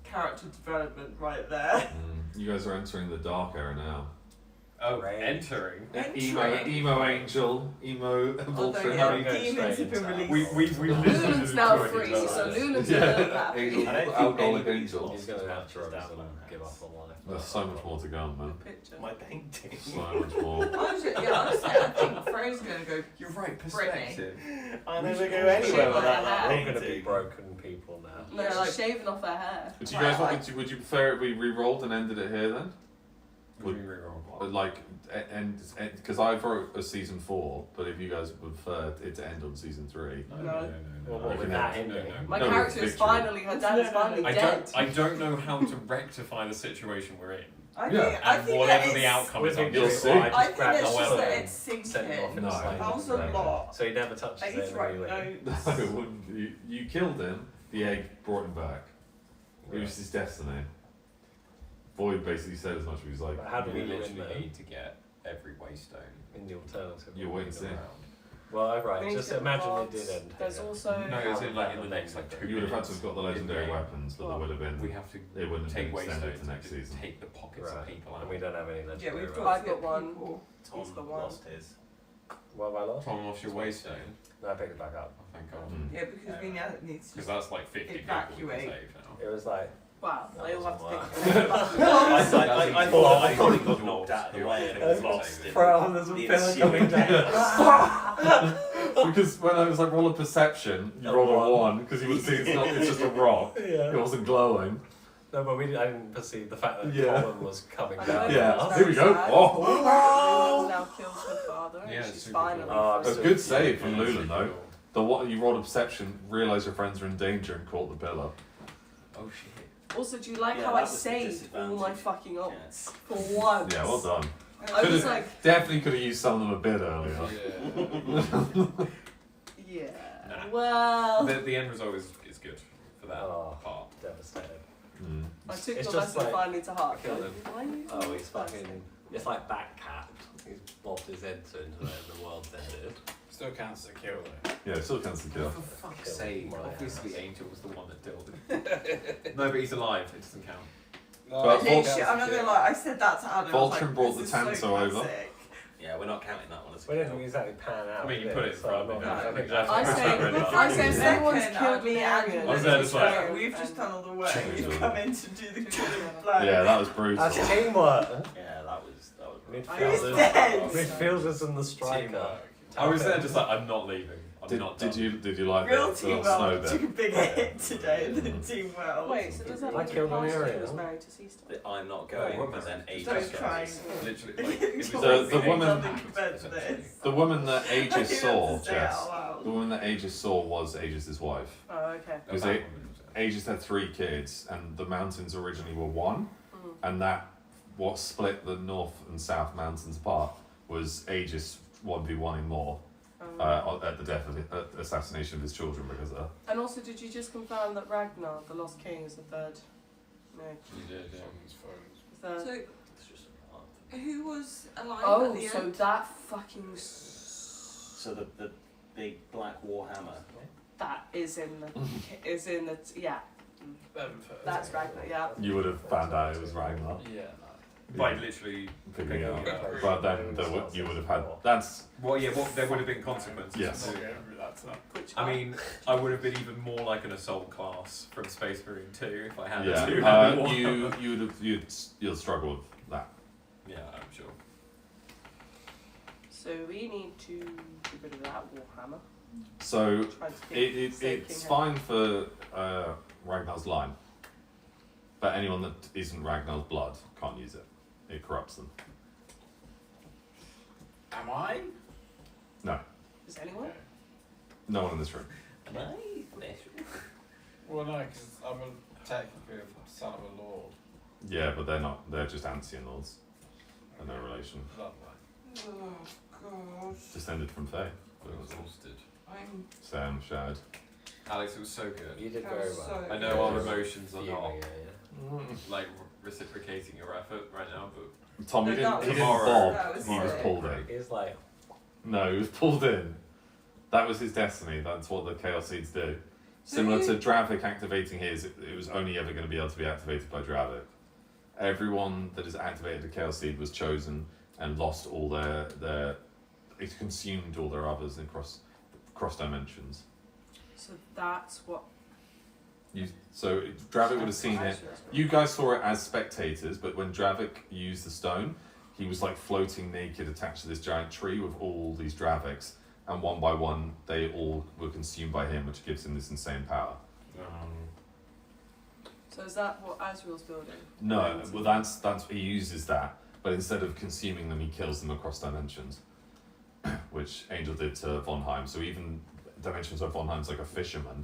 character development right there. You guys are entering the dark era now. Oh, Right. entering. Emo angel, emo Although Voltron. yeah, we go demons straight have been into that? released. We Lulu's now enjoyed free, each so other. Lulu's Yeah. a little happy. Angel, I don't think alcoholic anybody's angel. lost. He's going to have Just drugs down and on give hands. up on life. There's so much more to go, man. Picture. My painting. So much more. Honestly, I think Frey's gonna go. You're right, perspective. I never go Shave anywhere my without hair. that We're going to be painting. broken people now. No, Yeah, she's like- shaving off her hair. Would you guys want? Would you prefer it we re-rolled and ended it here then? Would we reroll what? Like, and because I wrote a season 4, but if you guys would prefer it to end on season 3, No. Well, We what with can that end- ending? My No, character is victory. finally, her dad is finally I dead. don't know how to rectify the situation we're in. I Yeah. think, I And think whatever that the it's- outcome is, With I'm You'll just see. I I just think grabbed that's the just weapon that and it's sent him off sinking. in No. a slide. That was a lot. So he never touches Like it he's in writing any way. notes. No, it wouldn't. You killed him. The egg brought him back. It was his destiny. Void basically said as much. He was like, But how do we We win literally then? need to get every waystone. In the alternative. You wait and see. Well, We right, need to just get imagine rods. it did end. There's here. also. No, as in like in the next like 2 you would have had to minutes. have got the legendary in-game. weapons, but there would have been. We have to It wouldn't have take been extended waystones to next and season. take the pockets Right. of people out. And we don't have any Yeah, legendary we've weapons. got I've got one. people. Tom He's the one. lost his. What have I lost? Tom lost your waystone. No, I picked it back up. Oh, thank God. Yeah, because we now need to. Because that's like 50 people we Evacuate. can save now. It was like, Wow, That they all have to doesn't think. I thought I probably got knocked out of the way and it was lost. in Frown, there's a the pillar coming ensuing- Because when I was like roll a perception, you rolled a 1 because you would see it's not. It's just a rock. yeah. It wasn't glowing. No, but I didn't perceive the fact that Yeah. Colin was coming I down. know, Yeah, it's here very we go. sad. Oh. Lulu now kills her father. Yeah, and it's she's super finally. cool. Oh, free. A so good save from Yeah, Lulan super though. cool. The what you rolled a perception, realised your friends are in danger, and caught the pillar. Oh shit. Also, do you like Yeah, how that I was the saved all my disadvantage. fucking Yeah. ults for once? Yeah, well done. I was Could've- like, Definitely could have used some of them a bit earlier. yeah. Nah. Well, The end result is good for that Oh. part. Devastated. Mm. I took It's the just lesson like- finally to heart. Kill him. Why are you Oh, doing he's this? fucking. It's like backcapped. He's bobbed his head into it and the world's ended. Still counts as a kill though. Yeah, it still counts the kill. For fuck's Kill sake, my obviously ass. Angel was the one that killed him. No, but he's alive, it doesn't count. No, But I Literally, I'm not gonna lie, I said that to Adam. I was Voltron like, brought this the is so Tanto over. classic. Yeah, we're not counting that one as a We didn't kill. exactly pan out. I mean, you did put we? it So from I'm not- the- I think I that's- I Push say, that really I hard. say if Second, anyone's I'd killed be the angry. Aryan, I was there it's just like- fair. We've just done all the work. Change You've them. come in to do the killing blow. Yeah, that was brutal. That's teamwork. Yeah, that was Who's Midfielders, dead? midfielders and the striker. Teamwork. I was there just like, I'm not leaving. I'm not Did done. you like Real the team little snow well took a bit? big hit today. The team well. Wait, so does that I mean killed an Parsley area. was married to Seastar? I'm not going, but then Don't Aegis try. goes. Literally, like, it was The woman- Nothing compared to this. The woman that I Aegis didn't saw, have to say it Jess. out loud. The woman that Aegis saw was Aegis' wife. Oh, okay. Because Aegis had 3 kids, and the mountains originally were 1, Mm. and that what split the north and south mountains apart was Aegis 1v1ing more at the death of assassination of his children because of her. And also, did you just confirm that Ragnar, the Lost King, is the third? No, You did, yeah. the third. So, It's just a lot. who was alive Oh, at the so end? that fucking So the big black warhammer. that is in the yeah. That's Ragnar. Yeah. You would have found out it was Ragnar. Yeah, By literally Figuring it out. Yeah. But then you would have had. That's. Well, yeah, there would have been consequences. Yes. to- Which I mean, I would have been even more like an assault class from Space Marine 2 if I had to. You'll struggle with that. Yeah, I'm sure. so we need to get rid of that Warhammer. So Try to keep Save it's King fine for Ragnar's line, but anyone that isn't Ragnar's blood can't use it. It corrupts them. Am I? No, Is anyone? no one in this room. Am I? Well, no, because I'm technically a son of a lord. Yeah, but they're not. They're just ancient lords. They're no relation. Bloodline. Oh gosh. Descended from Fae. Exhausted. I'm Sam Shad. Alex, it was so good. You did That very was well. so I know our emotions are Fuming, not yeah, like reciprocating your effort right now, but Tom, he No, didn't. that He was- didn't that bob. was He was sick. pulled in. yeah. He's like, No, he was pulled in. That was his destiny. That's what the Chaos Seeds do. Similar to Dravik activating his, it was only ever going to be able to be activated by Dravik. Everyone that is activated the Chaos Seed was chosen and lost all their it consumed all their others across dimensions. So that's what. So Dravik would have seen it. You guys saw it as spectators, but when Dravik used the stone, he was like floating naked attached to this giant tree with all these Draviks, and one by one they all were consumed by him, which gives him this insane power. So is that what Azrael's building? No, well that's he uses that, but instead of consuming them, he kills them across dimensions, which Angel did to Vonheim. So even dimensions where Vonheim's like a fisherman,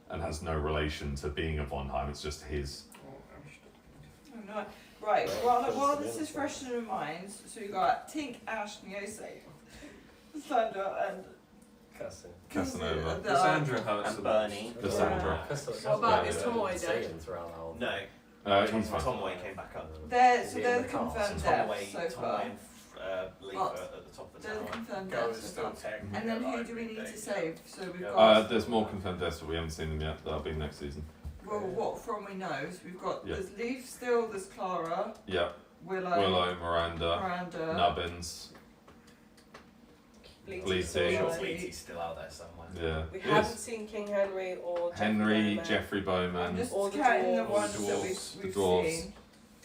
and has no relation to being a Vonheim. It's just his. Oh, no. Right, while this is fresh in our minds, so we got Tink, Ash, Neose, Sandra, and Casanova. Cassandra hurts And the Bernie. Cassandra. What about is Tomoe dead? throughout the whole. No, He's fine. Tomway came back up. they're Is he they're in the cast? confirmed Tomway, deaths so far. Tomway and Lever But at the top of the They're tower. confirmed Go deaths is so still far. technically And then who alive do we in need to danger. save? So we've Yeah. got There's more confirmed deaths, but we haven't seen them yet. That'll be next season. well, what from we know? So we've got Yeah. there's Leaf still, there's Clara, Yeah, Willow, Miranda, Miranda, Nubbins. Bleaty's Bleaty. still I'm sure alive. Bleaty's still out there somewhere. Yeah. We He haven't is. seen King Henry or Henry, Bowman. Jeffrey I'm Bowman, just All the counting the dwarves. ones The that dwarves, we've the dwarves. seen.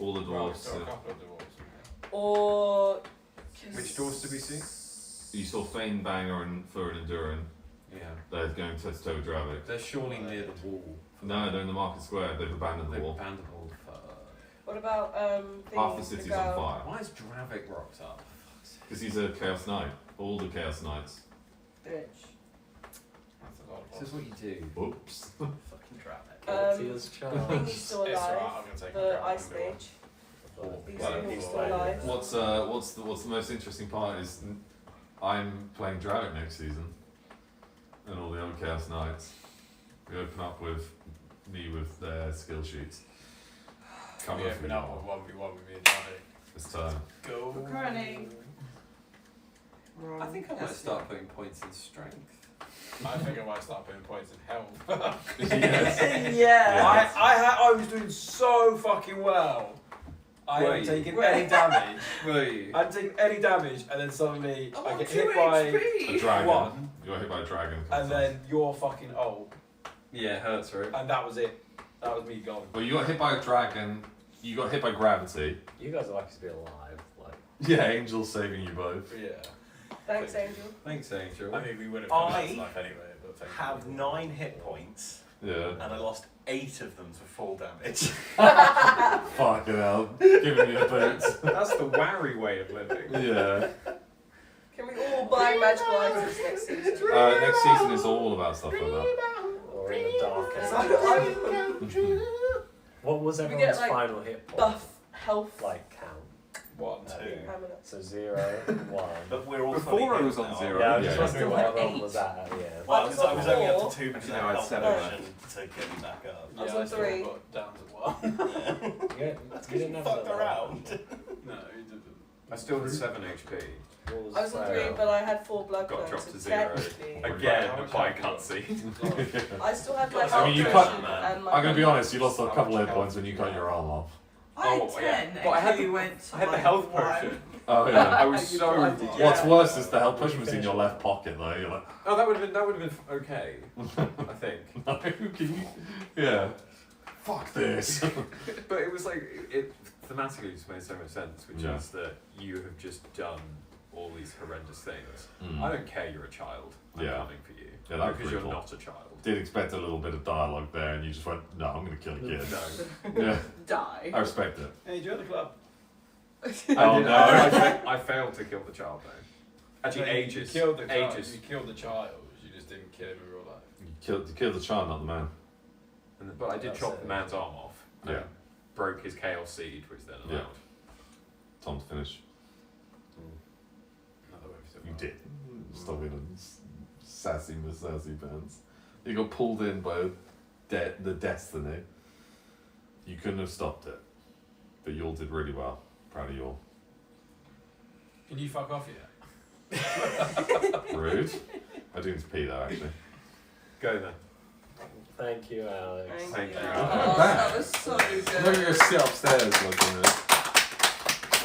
all the Well, dwarves. still a couple of dwarves. Or. Which dwarves did we see? You saw Fane Banger and Furin and Durin. Yeah. They're going to toe Dravik. They're surely near the wall. No, they're in the market square. They've abandoned the They've wall. abandoned the wall. What about Half the thingies, city's girl? on fire. Why is Dravik rocked up? Because he's a Chaos Knight. All the Chaos Knights. Bitch. That's a lot of This is what you do. Oops. Fucking Dravik. Guilty as Thingy's charged. still It's alright, alive. I'm gonna take The him Ice down. Mage. These Well, are he's still fine. alive. What's the most interesting part is I'm playing Dravik next season, and all the other Chaos Knights. We open up with me with their skill sheets. Come Yeah, with me been out now. with 1v1 with me and Johnny. It's time. Go. For Granny. I think I might start putting points in strength. I think I might start putting points in health. Yes. yeah. I was doing so fucking well I am Wait. taking any damage. Wait. I'm taking any damage, and then suddenly I'm I on get 2 hit by A dragon. one, You got hit by a dragon. and then you're fucking old, Yeah, it hurts, right? and that was it. That was me gone. Well, you got hit by a dragon. You got hit by gravity. You guys are lucky to be alive. Like, Yeah, angels saving you both. Yeah. Thanks, Angel. Thanks, Angel. I mean, we would have I come back to life anyway, but thank Have you. 9 hit points, Yeah. and I lost 8 of them to full damage. Fucking hell. Giving me the boots. That's the Warry way of living. Yeah. Can we all buy magical items next season? Next season is all about stuff like that. or in the darkest. I'm What was We everyone's get, like, final hit point? buff health. Like count. 1, 2. Stamina. So 0, 1. But we're all Before fully I healed was on now. 0. Yeah, I was Yeah. just wondering what Still everyone at was at the end. Well, I was I was only up on to 2% No, I had health 7 left. potion to get me back up. I was Yeah, on still 3. got down to 1. Yeah, That's you because you didn't have fucked that around. No, you didn't. I still had 7 HP. What I was on 3, but I had 4 blood Got burns, dropped so to 0. technically- Again, How much by have you got? cutscene. I still had my I health mean, you potion can't- and my I'm gonna be honest, you lost a How couple much hit health points when you did cut you your arm off. I had Oh, 10 yeah. But I had and you the- went to I had the like health 1. potion. Oh yeah. I was You so. got- did you- What's Yeah. worse is the health potion was in your left pocket though. You're like, Oh, that would have been okay. I think. no, can you? Yeah. Fuck this. But it was like it thematically just made so much sense, which Yeah. is that you have just done all these horrendous things. Mm. I don't care. You're a child. I'm Yeah. coming for you. Yeah, that was because you're brutal. not a child. Did expect a little bit of dialogue there, and you just went, no, I'm gonna kill a kid. No. Yeah, Die. I respect it. Hey, join the club. Oh, I, no. I failed to kill the child though. Actually, No, ages. You killed the child. ages. You killed the child. You just didn't kill him in real life. You killed the child, not the man. But I did That's chop it. the man's arm off. And Yeah. broke his chaos seed, which then allowed. Yeah. Time to finish. Another way of You saying did. Stop being a sassy Miss Sassy Pants. You got pulled in by the destiny. You couldn't have stopped it. But you all did really well. Proud of you all. Can you fuck off yet? Rude. I do need to pee though, actually. Go then. Thank you, Alex. Thank you. Oh, that was so good. I'm gonna go sit upstairs looking at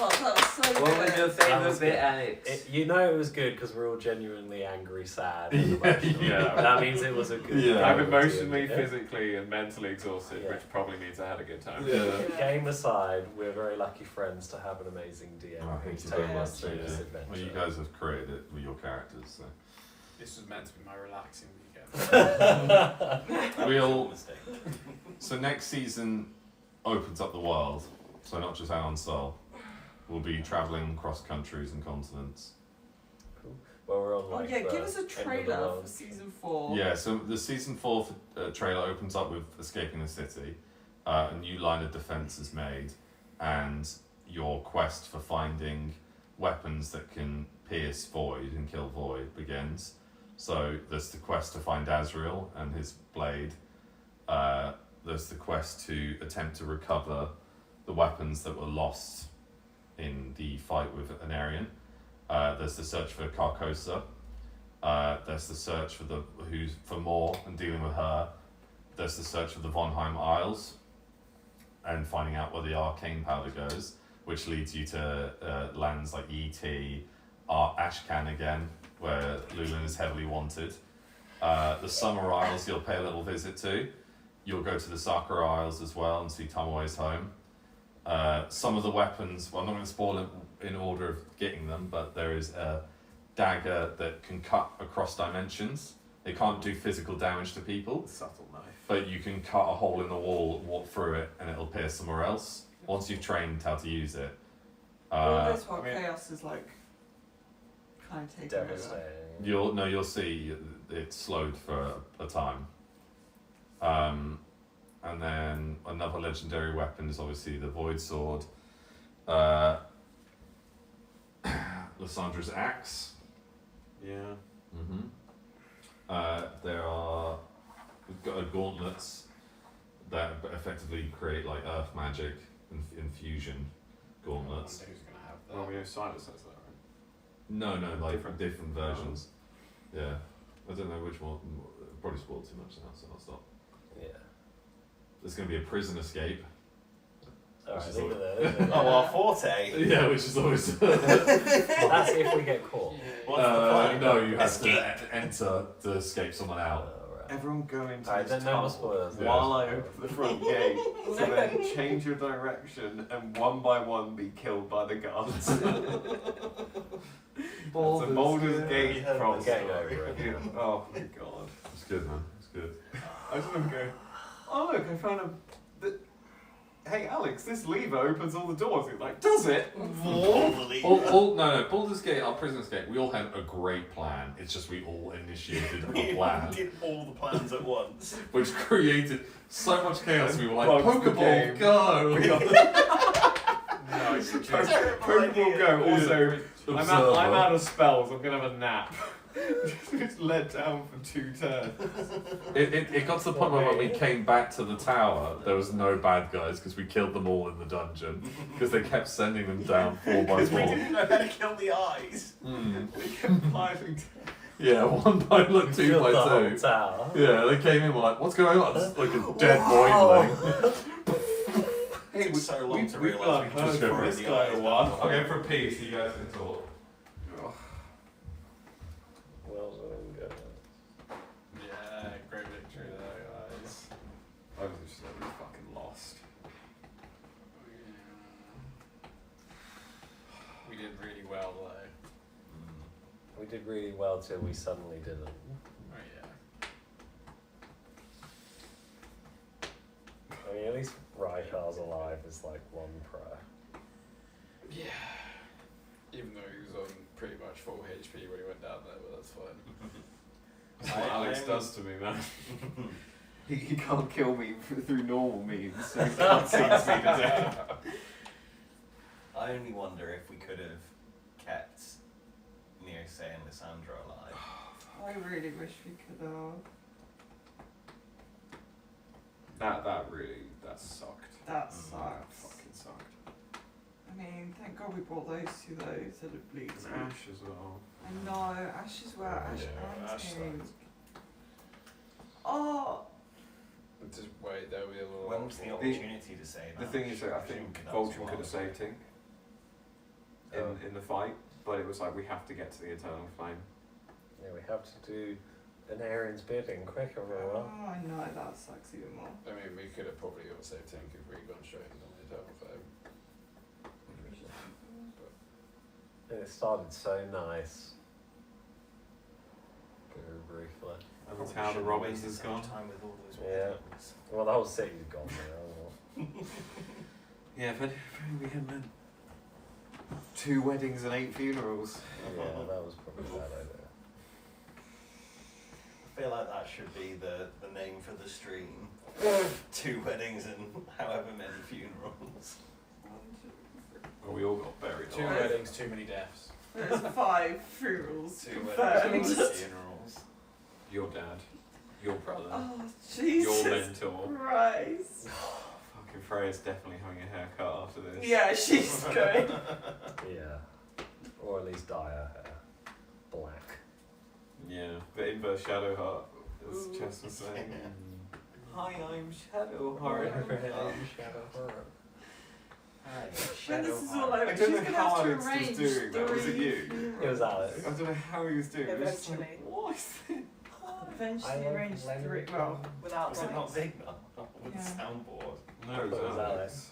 Oh, that was so good. That was good. Alex? You know it was good because we're all genuinely angry, sad, and emotional. Yeah. That means it was a good Yeah. game. I'm emotionally, Yeah. physically, and mentally exhausted, Yeah. which probably means I had a good time. Yeah. Game aside, we're very lucky friends to have an amazing DM Oh, who's thank you very taken us much. through this Yeah. adventure. Well, you guys have created it with your characters, so. This was meant to be my relaxing weekend. We'll. Mistake. So next season opens up the world. So not just Anonsol. We'll be travelling across countries and continents. Well, we're on Oh like yeah, the give us a end of the trailer world. for season 4. Yeah, so the season 4 trailer opens up with escaping the city. A new line of defence is made, and your quest for finding weapons that can pierce Void and kill Void begins. So there's the quest to find Azrael and his blade. There's the quest to attempt to recover the weapons that were lost in the fight with Anarian. There's the search for Carcosa. There's the search for Moore and dealing with her. There's the search for the Vonheim Isles and finding out where the arcane powder goes, which leads you to lands like E.T., Ashcan again, where Lulin is heavily wanted. The Summer Isles you'll pay a little visit to. You'll go to the Sakura Isles as well and see Tomoe's home. Some of the weapons, well, I'm not going to spoil it in order of getting them, but there is a dagger that can cut across dimensions. It can't do physical damage to people, Subtle knife. but you can cut a hole in the wall, walk through it, and it'll pierce somewhere else once you've trained how to use it. All this while I mean- chaos is like kind of taking over. Devastating. You'll see it's slowed for a time. And then another legendary weapon is obviously the Void Sword. Lyssandra's axe. Yeah. There are gauntlets that effectively create like earth magic and infusion gauntlets. Who's gonna have that? Well, we know Silas has that, right? No, like Different. different versions. Yeah, I don't know which one. Probably spoiled too much now, so I'll stop. Yeah. There's going to be a prison escape. Alright, leave it there. Leave it there. Oh, our forte. Yeah, which is always. That's if we get caught. What's the plan? No, you have Escape. to enter to escape someone out. Alright. Everyone go into Alright, this then no more tunnel spoilers. Yeah. while I open the front gate, so then change your direction and one by one be killed by the guards. That's a Baldur's Gate Yeah, problem. Getting over it. Yeah. Oh my god. It's good, man. It's good. I just want to go, oh look, I found hey Alex, this lever opens all the doors. He's like, does it? No, Baldur's Gate, our Prisoner's Gate, we all had a great plan. It's just we all initiated a We plan, did all the plans at once. which created so much chaos. We were like, Bugs the game. Pokeball, go! Nice. Terrible Pokeball idea. go. Also, I'm Observer. out of spells. I'm gonna have a nap. Just let down for 2 turns. It got to the point where when we came back to the tower, there was no bad guys because we killed them all in the dungeon because they kept sending them down 4 by 4. Because we didn't know how to kill the eyes. They kept piling down. Yeah, 1 by 2 Killed the by whole 2. tower. Yeah, they came in, we're like, what's going on? It's like a dead boingling. Hey, Took so long to we've realise not we heard just go from for this the guy eyes a while. down. I'll go for a pee so you guys can talk. Well done, guys. Yeah, great victory there, guys. I was just fucking lost. We did really well though. We did really well till we suddenly didn't. Oh yeah. I mean, at least Rykar's alive is like one prayer. Yeah. Even though he was on pretty much full HP when he went down there, but that's fine. That's what Alex does to me, man. He can't kill me through normal means, so he can't sing me to death. I only wonder if we could have kept Neosei and Lysandra alive. I really wish we could have. That sucked. That That sucks. fucking sucked. I mean, thank God we brought those two though instead of Bleach. And Ash as well. I know, Ash as well, Ash and Ash Tink. sucked. Oh, Just wait, there'll be a little. When was the opportunity to say that? The thing is that I think presume that was Voltron a could have while saved ago. Tink in the fight, but it was like we have to get to the Eternal Flame. Yeah, we have to do an Arian's bidding quick, everyone. oh, I know, that sucks even more. I mean, we could have probably got saved Tink if we'd gone straight into the Eternal Flame. And it started so nice. Very briefly. And Probably the town of shouldn't have Robbins wasted is so gone. much time with all those Yeah. weddings. Well, the whole city's gone now. Yeah, if only we hadn't had 2 weddings and 8 funerals. Yeah, that was probably a bad idea. I feel like that should be the name for the stream. 2 weddings and however many funerals. Well, we all got buried. 2 alive. weddings, too many deaths. There's 5 funerals 2 confirmed. weddings, 2 funerals. Your dad, your brother, Oh, Jesus your mentor. Christ. Fucking Freya's definitely having a haircut after this. Yeah, she's going. Yeah. Or at least dye her hair black. Yeah, the inverse Shadow Heart, as Ooh. Chess was saying. Yeah. Hi, I'm Shadow Heart. When this is all I over, she's don't know gonna how have to Alex was arrange doing that. Was it 3 you? funerals. It was Alex. I don't know how he was doing it. It was just like, Eventually. what is this? Eventually arranged 3. Well, Without Was it not lights. big enough with Yeah. the soundboard? No, It was Alex.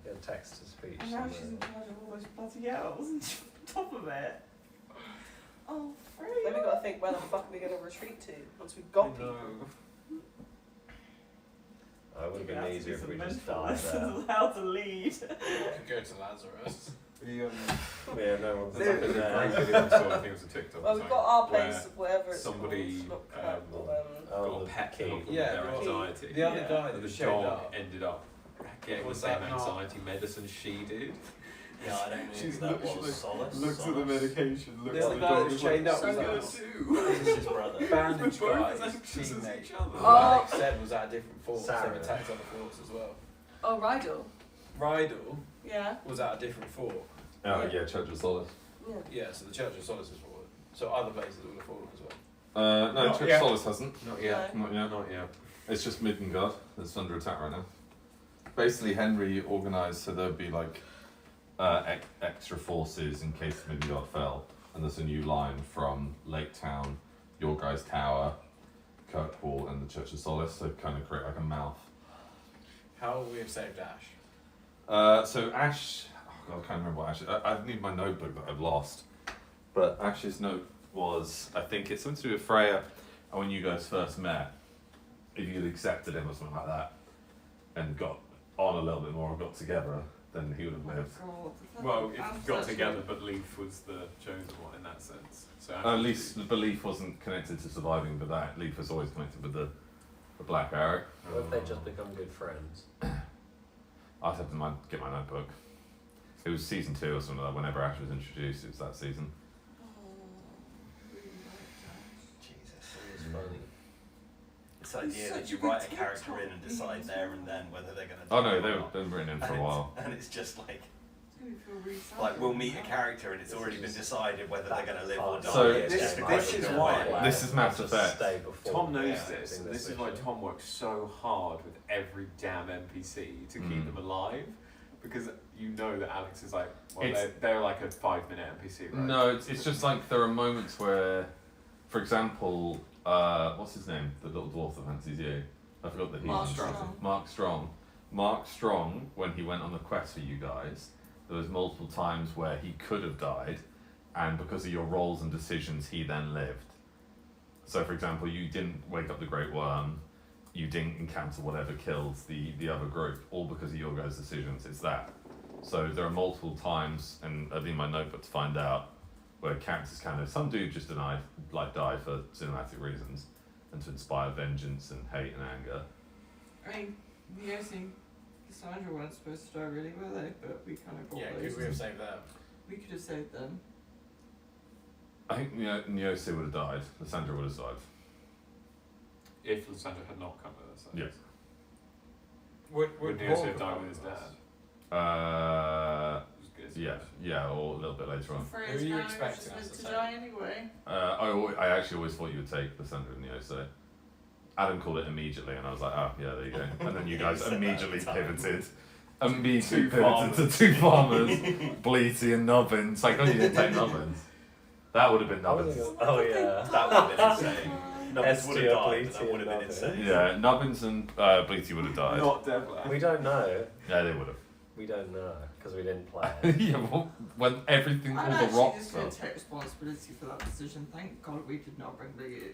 Yeah, text to speech. and now she's in charge of all those bloody girls on top of it. Oh, Then we Freya. gotta think where the fuck are we gonna retreat to once we've got people. It would have been easier if we just mental died there. lessons on how to lead. We could go to Lazarus. The, Yeah, no one's there's like a there. great video I saw, I think it was a TikTok. Well, or we've got our something, place of whatever it's somebody, called. Not um, Purple, Oh, got the a pet key. dog with Yeah, their well, anxiety. the other Yeah. guy And that the showed dog up. ended up getting Was the same that not- anxiety medicine she did. Yeah, I don't know She if that looks- was Solace. Looks at the Solace. medication, looks The at other the guy dog, that is chained like, up was "I'm gonna us." sue." This is his brother. Bandage We're both guy, as his anxious as teammate. each other. Oh. Alex said was at a different fort, so Sarah. attacked other forts as well. Oh, Rydell. Rydell Yeah. was at a different fort. Oh, yeah, Church of Solace. Yeah. Yeah, so the Church of Solace is fallen. So other places would have fallen as well. No, Not Church yet. of Solace hasn't. Not yet. No. Not yet. Not yet. It's just Midgard that's under attack right now. basically Henry organised so there'd be like extra forces in case Midgard fell, and there's a new line from Lake Town, your guys' tower, Kirkwall, and the Church of Solace, so kind of create like a mouth. How would we have saved Ash? So Ash, oh God, I can't remember what Ash. I need my notebook that I've lost, but Ash's note was, I think it's something to do with Freya, and when you guys first met, if you'd accepted him or something like that, and got on a little bit more and got together, then he would have lived. Well, if you got together, but Leaf was the chosen one in that sense. So At least the belief wasn't connected to surviving, but that Leaf was always connected with the Black Arrow. What if they just become good friends? I'd have to get my notebook. It was season 2 or something like that. Whenever Ash was introduced, it was that season. Jesus. It was funny. This idea such that you a good write a TikTok character in and decide there and then whether they're going to. Oh no, they've been written in for a while. And it's just like It's gonna feel really sad. like we'll meet a character and it's already been decided whether they're going to live or die. So It's this- just a this question is of why- when. This is Mass Just Effect. stay before Tom knows Yeah. this, and doing this is why mission. Tom works so hard with every damn NPC to keep them alive, because you know that Alex is like, well, It's- they're like a 5-minute NPC, right? No, it's just like there are moments where, for example, what's his name? The little dwarf that fancies you. I forgot that he Mark was Strong. Mark Strong. Mark Strong, when he went on the quest for you guys, there was multiple times where he could have died, and because of your roles and decisions, he then lived. So, for example, you didn't wake up the Great Worm, you didn't encounter whatever killed the other group, all because of your guys' decisions. It's that. So there are multiple times, and I've in my notebook to find out, where characters kind of, some do just die for cinematic reasons, and to inspire vengeance and hate and anger. I mean, Neos and Cassandra weren't supposed to die, really, were they? But we kind of got Yeah, those. could we have saved them? We could have saved them. I think Neose would have died, Lysandra would have died. If Lysandra had not come with us. Yes. Would Neos have died with his dad? Uh, Which is good. yeah, or a little bit later on. Freya's Who are you marriage was expecting us meant to to take? die anyway. I actually always thought you would take Lysandra and Neose. Adam called it immediately, and I was like, oh, yeah, there you go. And then you guys said that immediately at the time. pivoted. Immediately Two pivoted to 2 farmers, Bleaty and Nubbins. It's like, oh, you didn't take Nubbins. That would have been Nubbins. Oh yeah. That would have been insane. Nubbins would have Estia, died, but Bleaty, that would have been and insane. Yeah, Nubbins and Bleaty would have died. Not Devla. We don't know. Yeah, they would have. We don't know because we didn't play it. Yeah, well, when everything, all I'm the actually rocks just going fell. to take responsibility for that decision. Thank God we did not bring Biggie.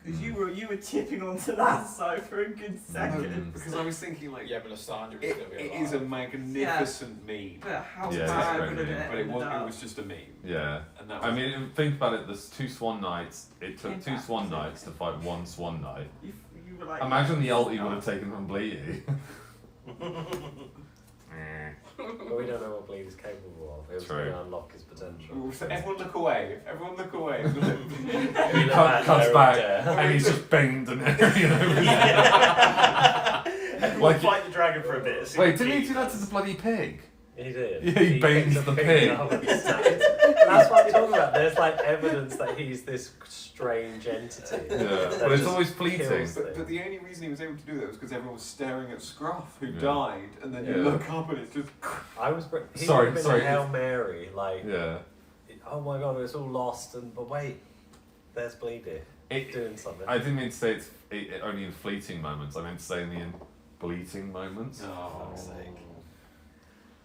Because Mm. you were tipping onto that side for a good second. Because I was thinking like, Yeah, but Lysandra would it, still be it alive. is a magnificent meme, But how Yeah, it's bad great would it meme, have but it ended was up? just a meme. Yeah. And that I was mean, think about it, there's 2 Swan Knights. It took 2 Fantastic. Swan Knights to fight 1 Swan Knight. You were like, Imagine the ult he would have taken from Bleaty. But we don't know what Bleed is capable of. It was True. going to unlock his potential. So everyone look away. Everyone look away. We look Cuts at back, there. and he's just banged and you know. Everyone Like- fight the dragon for a bit. see Wait, what didn't he he do that to the bloody pig? He did. Yeah, he bangs picked the up pig. up and that's what I'm talking about. There's like evidence that he's this strange entity. Yeah, that but it's just always fleeting. kills But things. the only reason he was able to do that was because everyone was staring at Scruff, who Yeah. died, and then you Yeah. look up and it's just. I was. He Sorry, would have been sorry. a Hail Mary, like, Yeah. oh my god, it's all lost, and but wait, there's Bleedy doing something. I didn't mean to say it only in fleeting moments. I meant to say in the bleating moments. Oh, fuck's sake.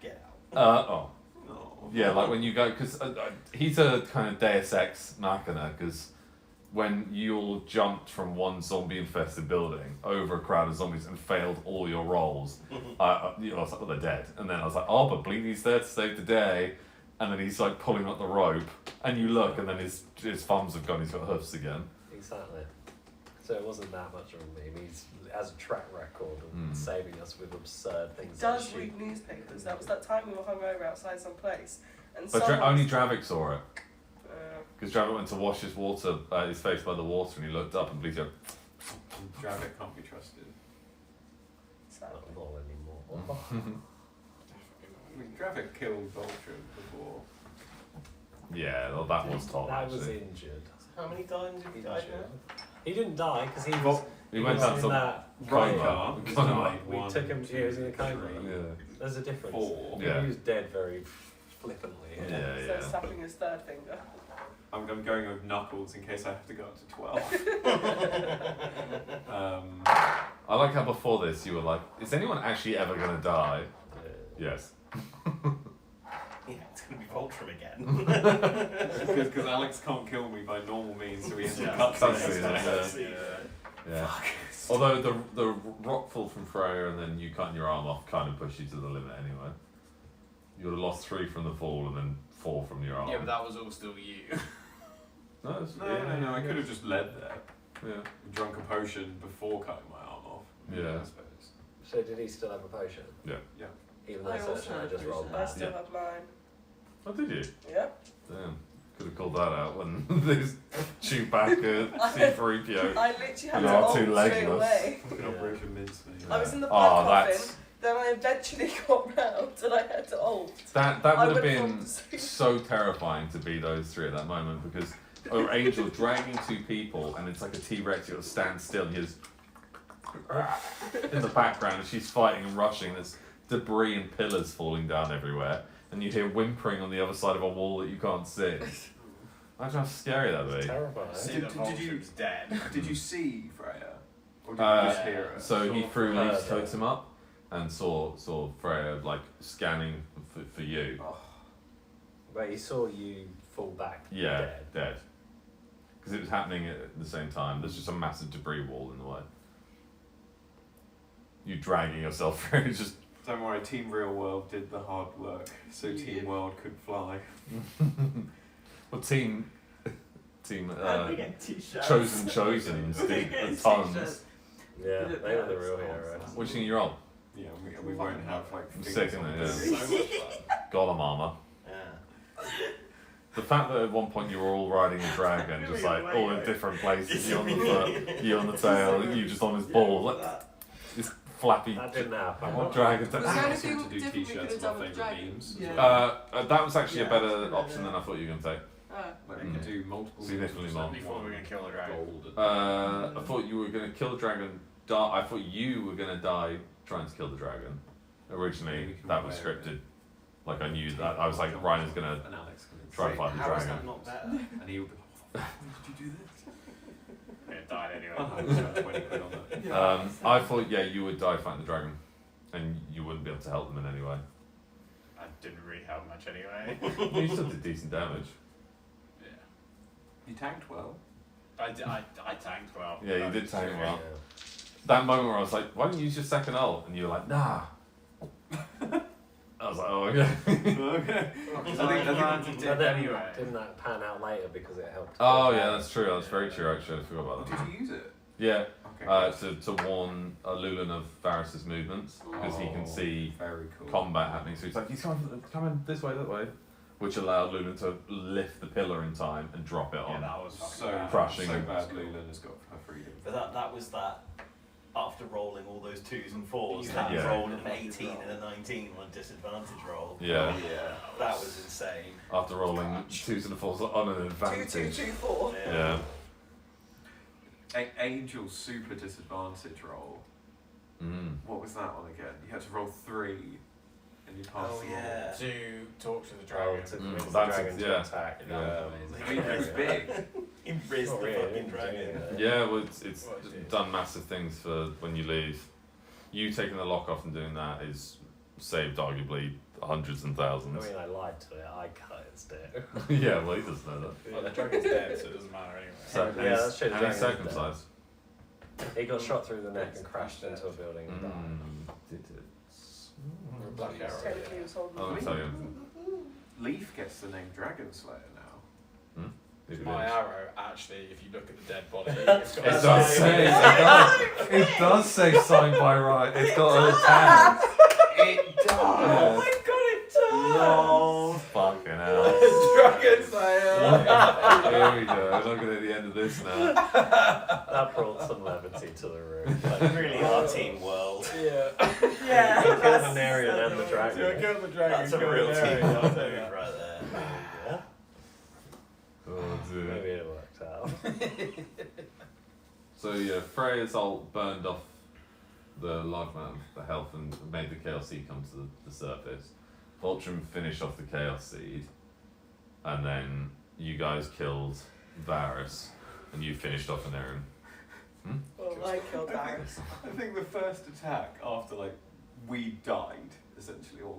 Get out. Oh. no. Yeah, like when you go, because he's a kind of Deus Ex Machina, because when you all jumped from one zombie infested building over a crowd of zombies and failed all your rolls, I was like, well, they're dead. And then I was like, oh, but Bleedy's there to save the day. And then he's like pulling up the rope, and you look, and then his thumbs have gone, he's got hoofs again. Exactly. So it wasn't that much of a meme. He's has a track record of Mm. saving us with absurd things. Does like read newspapers. That was that time we were hungover outside some place, and But someone only Dravik saw it. uh, Because Dravik went to wash his his face by the water, and he looked up, and Bleedy went, Dravik can't be trusted. sadly. Not anymore. I mean, Dravik killed Vulture before. yeah, well, that was Tom, That was actually. injured. How many times have you died now? He didn't die because he was. Vul- He went down to that coma. Coma. We took him. He was in a coma. Yeah. There's a difference. 4. Yeah. He was dead very flippantly. Yeah, So yeah. snapping his third finger. I'm going with knuckles in case I have to go up to 12. I like how before this you were like, is anyone actually ever going to die? Yes. Yeah, it's going to be Voltron again. Because Alex can't kill me by normal means, so he has to Yeah. cut Cutscene, Yeah. Although the rock fall from Freya and then you cutting your arm off kind of pushed you to the limit anyway. You would have lost 3 from the fall and then 4 from your arm. Yeah, but that was all still you. No, it's, No, I could have just led there. Yeah. Drunk a potion before cutting my arm off. Yeah. I suppose. So did he still have a potion? Yeah. Even though I also Search and I have just a rolled potion. I back. still Yeah. have mine. Oh, did you? Yep. Damn. Could have called that out when this Chewbacca, C-3PO. I literally had You to are ult too straight legless. away. Not break a mincemeat. I was in the Oh, black coffin, that's... then I eventually got round and I had to ult. That I would have went been from- so terrifying to be those 3 at that moment because Angel dragging 2 people and it's like a T-Rex, you'll stand still and he's in the background and she's fighting and rushing, there's debris and pillars falling down everywhere and you hear whimpering on the other side of a wall that you can't see. Imagine how scary that would be. Terrifying. See, the Did you- Vulture's dead. Did you see Freya? Or did you Uh, just hear her? So he threw Heard Leaf's it. totem up and saw Freya like scanning for you. But he saw you fall back. Yeah, Dead. dead. Because it was happening at the same time. There's just a massive debris wall in the way. You dragging yourself through, it's just. Don't worry, Team Real World did the hard work, so Team World could fly. Well, team. And we get t-shirts. Chosen, Steve, the tons. Yeah, they were the real heroes. Which thing you're on? Yeah, we won't have like I'm fingers sick, on innit, this. yeah. So much fun. Golem armor. Yeah. The fact that at one point you were all riding a dragon, just like all in different places, you on the foot, you on the tail, and you just on his ball, like this flappy That didn't happen. dragon. Was there I anything seem to do different we t-shirts could have of done my with favourite dragon? memes. Yeah. That was actually a Yeah. better option than I thought you were going to take. Oh. Like we could do multiple Significantly more. Before we're gonna kill the dragon. gold. I thought you were going to kill the dragon. I thought you were going to die trying to kill the dragon. Originally, that was scripted. Like I knew that. I was like, Ryan is going to And Alex can try to fight the How is dragon. that not better? And he would be like, "What did you do this?" It died anyway. I spent 20 quid on that. I thought, yeah, you would die fighting the dragon, and you wouldn't be able to help them in any way. I didn't really help much anyway. You still did decent damage. Yeah. You tanked well. I tanked well. Yeah, you did tank well. Yeah. That moment where I was like, why don't you use your second ult? And you were like, nah. I was like, oh, okay. Okay. Because I think But did then anyway. didn't that pan out later because it helped? Oh, yeah, that's true. That's very true, actually. I forgot about that. Did you use it? Yeah, Okay. to warn Lulan of Varys' movements, because he can see Very cool. combat happening. So he's like, he's coming this way, that way. Which allowed Lulan to lift the pillar in time and drop it Yeah, on. that was fucking So bad. Crushing So him. bad Lulan has got her freedom. But that was that. After rolling all those 2s and 4s, Yeah. that Yeah. rolled an 18 and a 19 on a disadvantage roll. Yeah, That was insane. after rolling 2s and 4s on an advantage. 2, 2, 2, 4. Yeah. Angel's super disadvantage roll. Mm. What was that one again? You had to roll 3 and you passed Oh the yeah. To talk to the Oh, dragon. to Mm, convince the that's dragon it, to yeah. attack. Yeah. roll. I mean, it was big. He rizzed Not the really, fucking didn't dragon. do it. Yeah, well, it's What it is. done massive things for when you leave. You taking the lock off and doing that is saved arguably hundreds and I thousands. mean, I lied to it. I cut its dick. Yeah, well, he doesn't know that. Well, the dragon's dead, so it doesn't matter anyway. So, Yeah, and that's he's, true, the and he's dragon's dead. circumcised. He got shot through the neck and crashed into a building and died. Did it? Or a black arrow. Technically, he was holding I'll the tell you. Leaf gets the name Dragon Slayer now. It My is. arrow, actually, if you look at the dead body, it's got It a does sign. say. It does say signed by right. It's got a tag. It does! Yeah. Oh my god, it does! No. Fucking hell. Dragon Slayer! Here we go. We're looking at the end of this now. That brought some levity to the room. Like, really our team world. Yeah. Yeah. You killed an Aryan and the So I dragon. killed the dragon. That's a killed real the team Aryan, world I'll move tell you that. right there. Oh, dear. Maybe it worked out. So yeah, Freya's ult burned off the large amount of the health and made the Chaos Seed come to the surface. Voltrum finished off the Chaos Seed, and then you guys killed Varus, and you finished off an Aaron. Well, I killed Varus. I think the first attack after like we died essentially or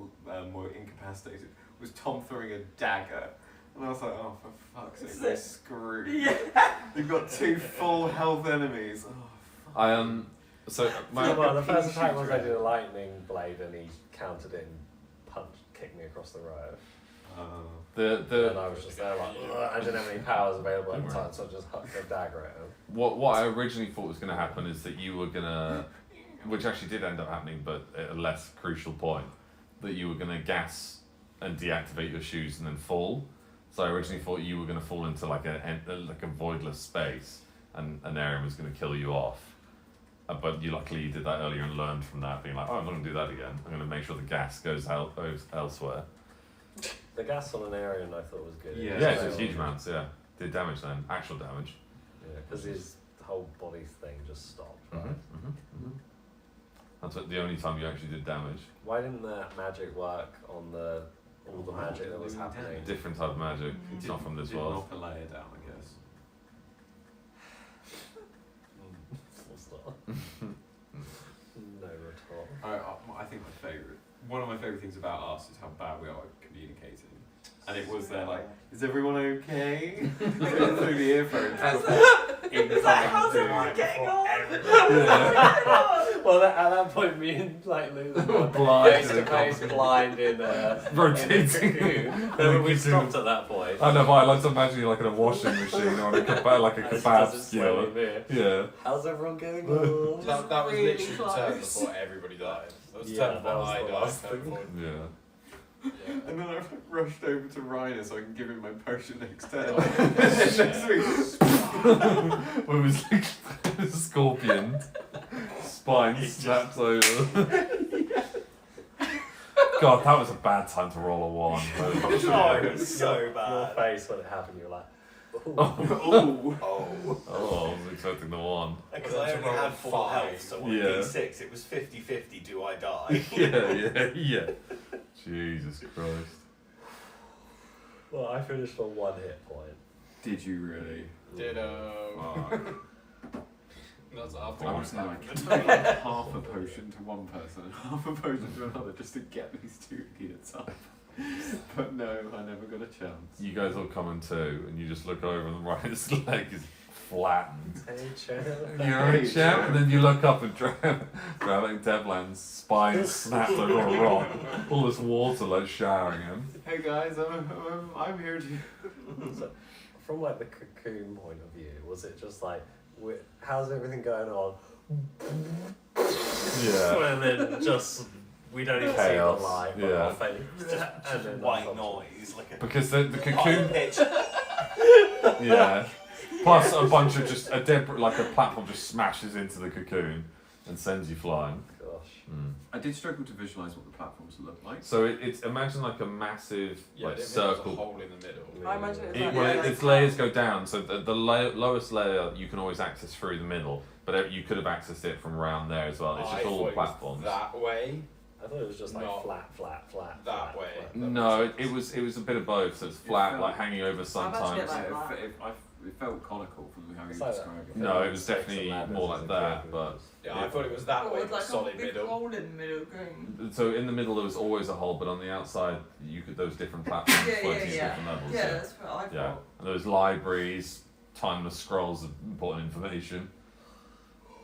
were incapacitated was Tom throwing a dagger, and I was like, oh for fuck's sake, we're screwed. Yeah. We've got 2 full health enemies. Oh, fuck. So my Well, the first attack was I did a lightning blade and he countered it and kicked me across the road. And I was just there like, "Ugh," I didn't have any powers available at the time, so I just hucked a dagger at him. what I originally thought was going to happen is that you were gonna, which actually did end up happening, but at a less crucial point, that you were gonna gas and deactivate your shoes and then fall. So I originally thought you were gonna fall into like a voidless space, and an Aaron was gonna kill you off. But you luckily did that earlier and learned from that, being like, oh, I'm not gonna do that again. I'm gonna make sure the gas goes elsewhere. The gas on an Arian I thought was good. Yeah, it was huge amounts. Yeah, did damage then, actual damage. Yeah, because his whole body thing just stopped. Right? That's the only time you actually did damage. Why didn't that magic work on all the magic that was happening? Different type of magic. It's not from this world. Knock a layer down, I guess. Full stop. No retort. I think one of my favourite things about us is how bad we are at communicating. And it was there like, is everyone okay? Through the earphones. Is that how's everyone getting on? Well, at that point, me and like Lou were Blind face to face, blind in rotating. Then we stopped at that point. I know, but I like to imagine you like in a washing machine or like a kebab skewer. Yeah. How's everyone going on? That was Really literally the turn close. before everybody died. That was the Yeah, turn that before was I the died. last turn thing. before- Yeah. Yeah. And then I rushed over to Reiner so I can give him my potion next turn. And then next week, Where it was like a scorpion, spine snapped over. God, that was a bad time to roll a 1. Oh, it was so Your bad. face when it happened, you were like, ooh. oh, Oh, I wasn't expecting the 1. Because I only had 4 health, so on Yeah. D6 it was 50-50, do I die? Yeah. Jesus Christ. Well, I finished on 1 hit point. did you really? Ditto. Fuck. That's after I I was was like half a potion to one person and half a potion to another just to get these 2 idiots up. But no, I never got a chance. You guys all come in too, and you just look over and Ryan's leg is flattened. Hey, champ. You're a champ, and then you look up and drowning Devlan's spine snapped over a rock. All this water like showering him. Hey guys, I'm here to. So, from like the cocoon point of view, was it just like, how's everything going on? Yeah. And then just, we don't even Chaos. see the light, but Yeah. our face. Just then white that's noise, like a Because the high cocoon. pitch. Yeah. Plus a bunch of just a like a platform just smashes into the cocoon and sends you flying. Gosh. I did struggle to visualise what the platforms look like. So it's imagine like a massive Yeah, I like didn't think there was a circle. hole in the middle. I imagine it's It, like well, like its layers go down, so the lowest layer you can always access through the middle, but you could have accessed it from around there as well. It's just I all thought the it was platforms. that way. I thought it was just like Not flat. that way. No, it was a bit of both. So it's flat, felt- like hanging over I've sometimes. actually Yeah, like that. it felt conical from how you It's like described it. No, it was definitely more like that, but Yeah, I thought it was that Oh, way, with but like solid a big middle. hole in the middle going. so in the middle there was always a hole, but on the outside those different platforms Yeah, floating yeah. at different levels. Yeah, that's what I thought. Yeah, and there was libraries, timeless scrolls of important information.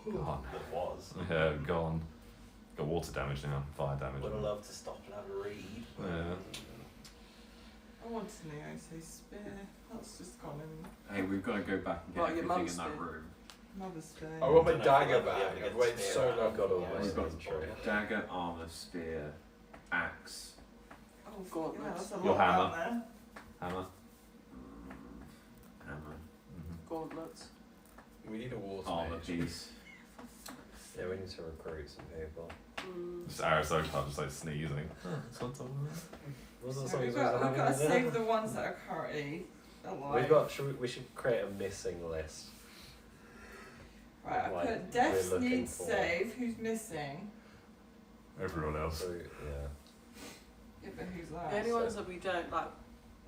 Gone. It was. Yeah, gone. Got water damage now, fire damage. Would have loved to stop and have a read. Yeah. I want to know, say spear. That's just gone in Hey, we've got to go back and get Right, your everything mum's in that bit. room. Mother's Day. I want my Don't know if dagger we'll ever be back. able to I've get waited the so spear long. out. I've got all my We've got inventory. dagger, armor, spear, axe, Oh, Gauntlets. yeah, that's a Your lot hammer. out there. Hammer. hammer, Gauntlets. We need a water armor mage. piece. Yeah, we need to recruit some people. Just Arizona just like sneezing. Wasn't So something we've we were got to having in there? save the ones that are currently alive. We should create a missing list. Right, I Like, put Death's we're looking needs for- save. Who's missing? Everyone else. So, yeah. Yeah, but who's The last? only ones that we don't like,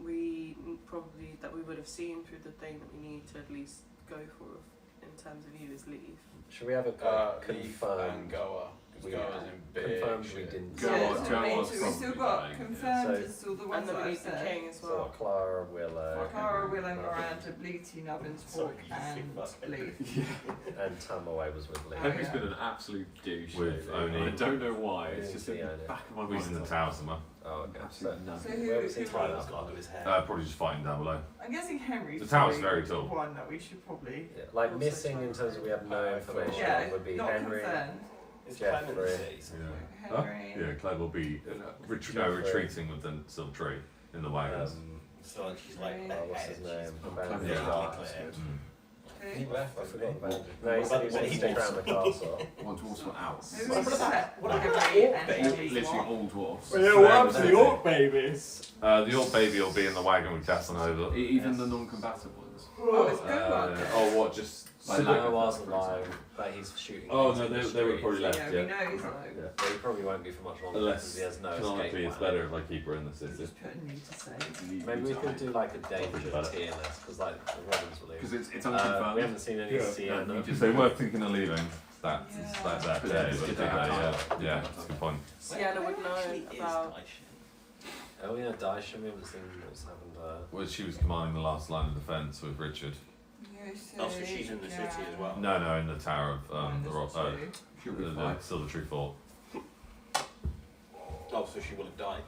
we probably that we would have seen through the thing that we need to at least go for in terms of you is leave. Should we have a Leaf confirmed? and Goa. We Goa's in big confirmed we shit. didn't. Go Yeah, on, so go we on, need to- we still probably got dying, yeah. confirmed So- as all the And ones then that we I need the said. king as So well. Clara, Willow, Clara, Willow, Miranda, Bleaty, Nubbins, Sorry, Hawk, you and fucking- Leaf. and Tamaway was with Lee. Oh, Henry's yeah. been an absolute douche. With lately. only- I don't know why. It's Only just in the Fiona. back of my Well, mind. he's in the it's tower somewhere. Oh, okay. So, absolute nut. So where was he who tied Tyler's up? got under his hair. Probably just fighting down below. I'm guessing Henry's The tower's probably very tall. one that we should probably. yeah, like Also missing in Tamaway. terms of we have no information Yeah, on would be not Henry. confirmed. It's Jeffrey. clemency. Huh? Henry. Yeah, Claire will be Jeffrey. retreating with the silver tree in the wagons. So like, she's like Oh, ahead. what's his name? She's Abandoned Yeah. Guard. clear. Who? He left. I forgot didn't about he? it. No, he said he But wanted to he stick wants- around the castle. One dwarfs were out. Who What is about that? what about Henry the orc and baby? Henry's Literally what? all dwarfs. Orc babies. The old baby will be in the wagon with Casanova. Even the non-combatant ones. Oh, it's good one. Oh, what? Just Like Simo Lagerfeld, was for alive, example. but he's shooting. Oh things no, in the they were street. probably left. Yeah, Yeah. we know he's alive. Yeah, but he probably won't be for much longer because he has no canonically, escape it's plan. better if I keep her in the city. Just put a need to save. Maybe we could do like a danger Better. tier list because like the Robins will leave. Because it's We unconfirmed. haven't seen any Sienna. you If they were thinking of leaving, that Yeah. that But day, it's but different. yeah, that's a good point. Sienna would know Actually is about. Daishin. Oh yeah, Daisha, we haven't seen what's happened to her. Well, she was commanding the last line of defence with Richard. Oh, so she's in the city as well. No, in the tower of the rock, She'll be the fine. Silver Tree Fort. Oh, so she will have died.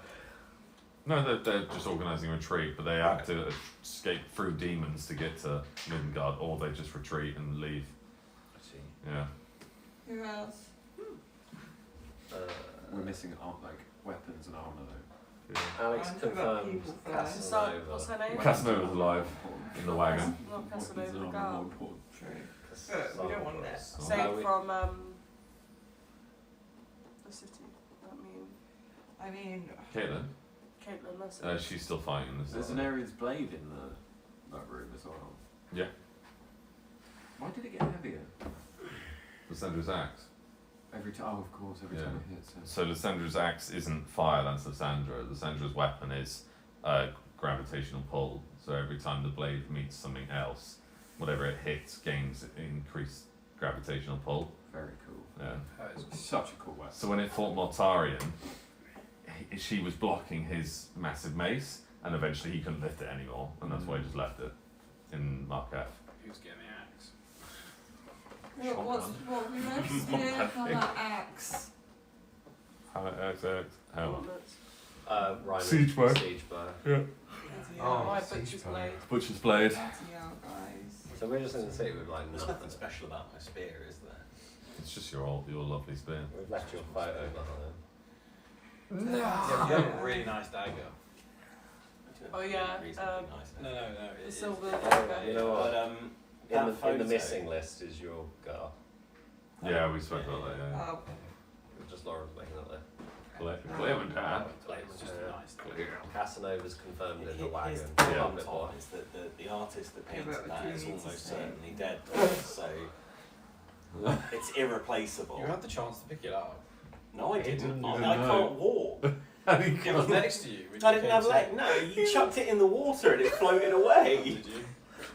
No, they're just organising a retreat, but they have to escape through demons to get to Midgard, or they just retreat and leave. Yeah. Who else? We're missing like weapons and armor though. Alex What about confirmed people first? So, what's Casanova. her name? Casanova's alive in the wagon. Not Weapons Casanova, and the armor girl. more important. True. But we don't want that. So- Saved from the city. I mean, Caitlin, Caitlin, that's it. she's still fighting this. There's an Aries blade in that room as well. Yeah. Why did it get heavier? Lyssandra's axe. Every time, oh, of course, every Yeah. time it hits. So Lyssandra's axe isn't fire, that's Lysandra. Lyssandra's weapon is gravitational pull. So every time the blade meets something else, whatever it hits gains increased gravitational pull. Very cool. Yeah. It's such a cool weapon. So when it fought Mortarion, she was blocking his massive mace, and eventually he couldn't lift it anymore, and that's why he just left it in Mark F. Who's getting the axe? what we left here on that axe? How? Gauntlets. Siege bow. Siege bow. Oh, My butcher's blade. Butcher's blade. yeah, guys. So we're just in the city with like There's nothing. nothing special about my spear, is there? It's just your lovely spear. We've left your photo behind. Yeah, you have a really nice dagger. Oh, yeah, Reasonably nice. No, The it is. silver. You know what? But In that the photo, missing list is your girl. Yeah, we spoke about that. Yeah. Oh, Just Laura's making that there. Clement Dan. It's just a nice dagger. Casanova's confirmed in the Here's wagon. the Yeah. problem, Puppet Tom, boy. is that the artist that Yeah, painted but that do you is need to almost say- certainly dead, so it's irreplaceable. You had the chance to pick it up. No, I He didn't. didn't I know. can't walk. It was next to you. when I you didn't came have to- leg. No, you chucked it in the water and it floated away. Did you?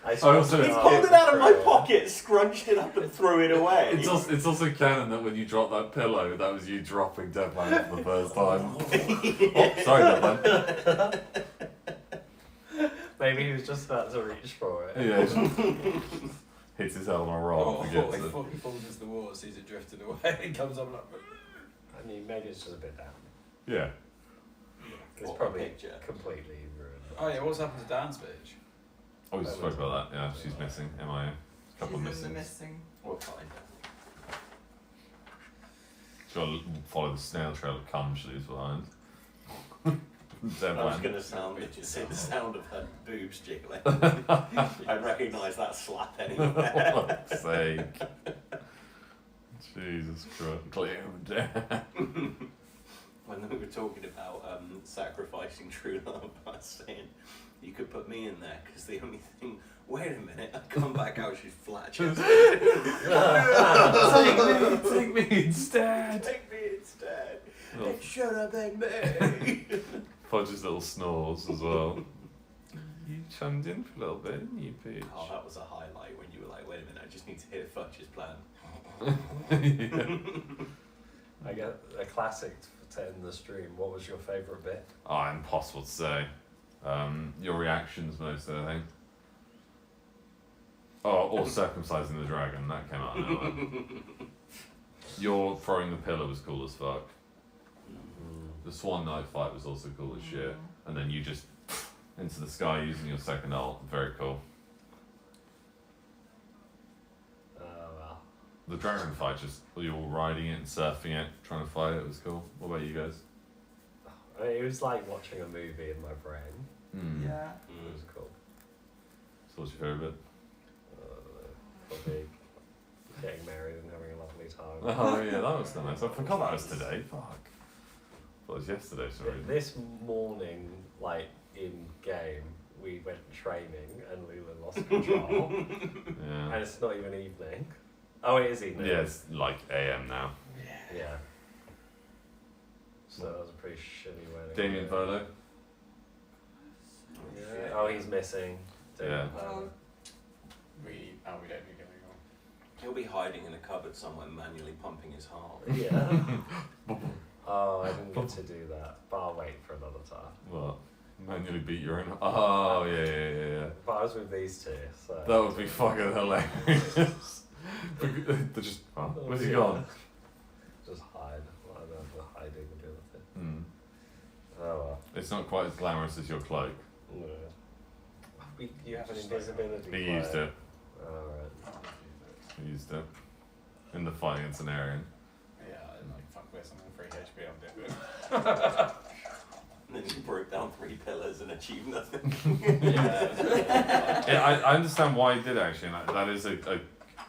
I also- He pulled it out of my pocket, scrunched it up, and threw it away. It's also canon that when you drop that pillow, that was you dropping Deadman for the first time. Oh, sorry, Deadman. Maybe he was just about to reach for it. Yeah, just hits his head on a rock Oh, and he forgets it. falls into the water, sees it drifting away, and comes up like. I mean, maybe it's just a bit down. Yeah. It's What a probably picture. completely ruined. Oh yeah, what's happened to Dan's bitch? Oh, we spoke about that. Yeah, she's missing. MIA. A couple of she's in the missings. missing. We'll find Gotta follow the snail trail that cum she leaves behind. it. I was going to say the sound of her boobs jiggling. I'd recognise that slap anywhere. For fuck's sake. Jesus Christ. Clear him down. When we were talking about sacrificing true love, I was saying you could put me in there because the only thing Wait a minute, I come back out, she's flat chested. Take me instead. Take me instead. Little- It should have been me. Fudge's little snores as well. You chimed in for a little bit, didn't you, Peach? Oh, that was a highlight when you were like, wait a minute, I just need to hear Fudge's plan. I get a classic to end the stream. What was your favourite bit? Oh, impossible to say. Your reactions mostly, I think. Oh, or circumcising the dragon, that came out of nowhere. Your throwing the pillar was cool as fuck. The Swan Knight fight was also cool as shit. And then you just into the sky using your second ult, very cool. Well. The dragon fight, just you all riding it and surfing it, trying to fight it, was cool. What about you guys? I mean, it was like watching a movie in my brain. Yeah. It was cool. So what's your favourite bit? Probably getting married and having a lovely time. Oh yeah, that was nice. I forgot that was today. Fuck. Well, it was yesterday, sorry. This morning, like in game, we went training and Lula lost control. Yeah. And it's not even evening. Oh, it is evening. Yeah, it's like AM now. Yeah. So that was a pretty shitty wedding. Damien Volo. Yeah. Oh, he's missing. Yeah. Oh, We don't need going on. He'll be hiding in a cupboard somewhere, manually pumping his heart. Yeah. Oh, I didn't get to do that. But I'll wait for another time. What? Manually beat your own. Oh yeah. But I was with these two, so. That would be fucking hilarious. They're just. Oh, where's he gone? Just hide. I don't have the hiding ability. Oh well. It's not quite as glamorous as your cloak. No. You have an invisibility. He used it. Alright. He used it. In the fight against an Aryan. Yeah, and like fuck with someone 3 HP on it. And then you broke down 3 pillars and achieved nothing. Yeah, I understand why he did actually. And that is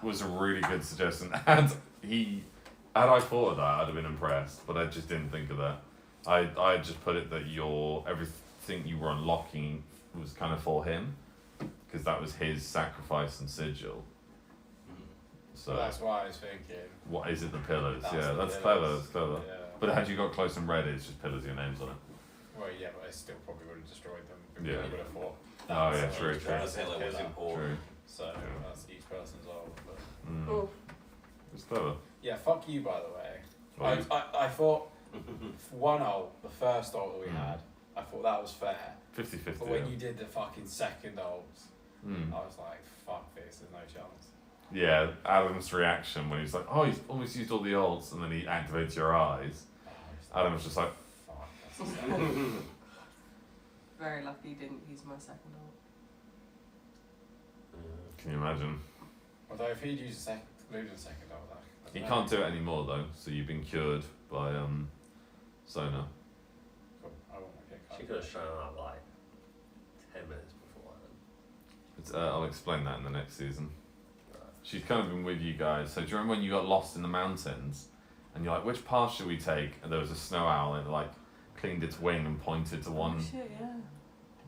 was a really good suggestion. And had I thought of that, I'd have been impressed. But I just didn't think of that. I just put it that everything you were unlocking was kind of for him, because that was his sacrifice and sigil. So That's what I was thinking. what is it? The pillars? That's Yeah, the that's pillars. clever. That's clever. Yeah. But had you got close and read it, it's just pillars with your names on it. Well, yeah, but I still probably would have destroyed them. Yeah. You would have thought. Oh yeah, that's true, each true, The person's pillar was pillar. important. true. So that's each person's role. But oh. It's clever. yeah, fuck you, by the way. Well, I thought for one ult, the first ult that we Mm. had, I thought that was fair. 50-50. But when you did the fucking second ult, Mm. I was like, fuck this, there's no chance. Yeah, Adam's reaction when he's like, oh, he's almost used all the ults, and then he activates your eyes. Oh, I was Adam was just like, fuck, that's just Very lucky you didn't use my second ult. can you imagine? Although if he'd used lose a second ult, that. He can't do it anymore though, so you've been cured by Sona. Cool. I won't get She could have shown up like 10 minutes beforehand. I'll explain that in the next season. She's kind of been with you guys. So do you remember when you got lost in the mountains, and you're like, which path should we take? And there was a snow owl, and it like cleaned its wing and pointed to Oh shit, yeah.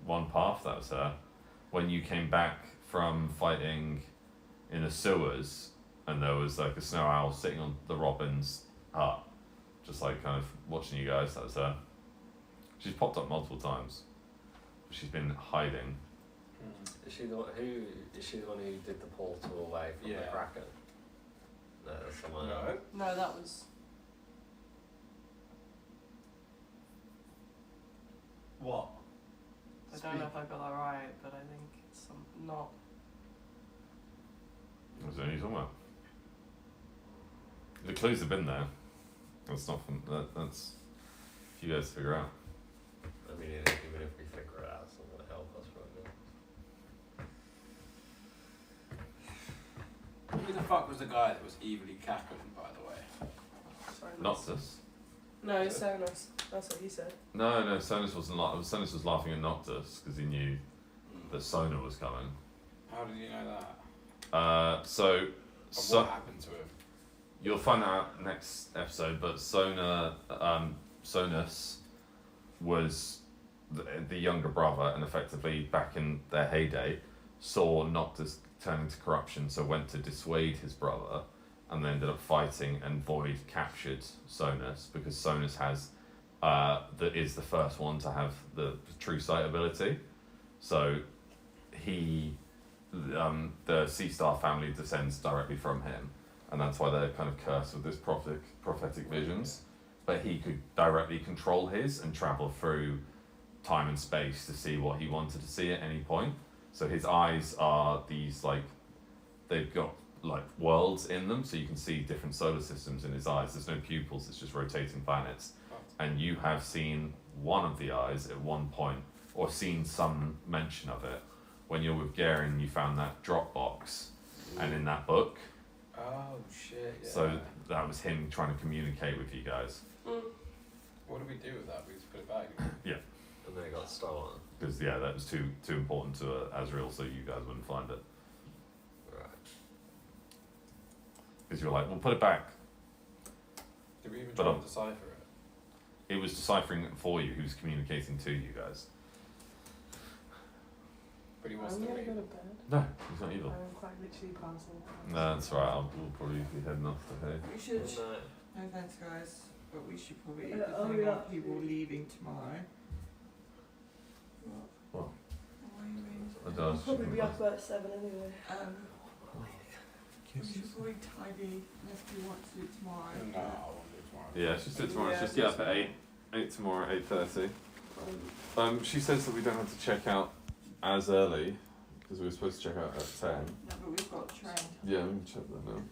one path. That was her. When you came back from fighting in the sewers, and there was like a snow owl sitting on the robin's hut, just like kind of watching you guys. That was her. She's popped up multiple times. She's been hiding. Is she the one who did the portal away from the Yeah. Kraken? No, that's someone else. No. No, that was. What? I don't know if I got that right, but I think it's not. Was there any talking about? The clues have been there. That's not fun. That's for you guys to figure out. I mean, even if we figure it out, it's not going to help us right now. Who the fuck was the guy that was evilly cackling, by the way? Sorry, Noctis. No, it's Sonos. That's what he said. No, Sonus wasn't. Sonus was laughing at Noctis because he knew that Sona was coming. How did you know that? So And what happened to him? you'll find out next episode. But Sonus was the younger brother, and effectively back in their heyday, saw Noctis turn into corruption, so went to dissuade his brother, and then ended up fighting, and Void captured Sonus because Sonus has is the first one to have the true sight ability. So he the Sea Star family descends directly from him, and that's why they're kind of cursed with this prophetic visions. But he could directly control his and travel through time and space to see what he wanted to see at any point. So his eyes are these they've got worlds in them, so you can see different solar systems in his eyes. There's no pupils, it's just rotating planets. And you have seen one of the eyes at one point, or seen some mention of it. When you're with Garen, you found that Dropbox, and in that book. Oh shit! Yeah. So that was him trying to communicate with you guys. What do we do with that? We just put it back. Yeah. And then it got stolen. Because that was too important to Azrael, so you guys wouldn't find it. Right. Because you're like, we'll put it back. Did we even But, try to decipher it? It was deciphering it for you. He was communicating to you guys. But he I'm wants to gonna leave. go to bed. No, he's not evil. I'm quite literally passing out. No, that's right. We'll probably be heading off to here. We should. No. No thanks, guys. But we should probably, Yeah, depending oh, on yeah. people leaving tomorrow. What? Why are you waiting? I I'll don't. probably be up at 7 anyway. We should probably tidy unless we want to do it tomorrow. No, I won't do it tomorrow. Yeah, it's just do it tomorrow. It's Yeah, just get up at 8 tomorrow, 8:30. She says that we don't have to check out as early because we were supposed to check out at 10. No, but we've got train. Yeah, we can check that now.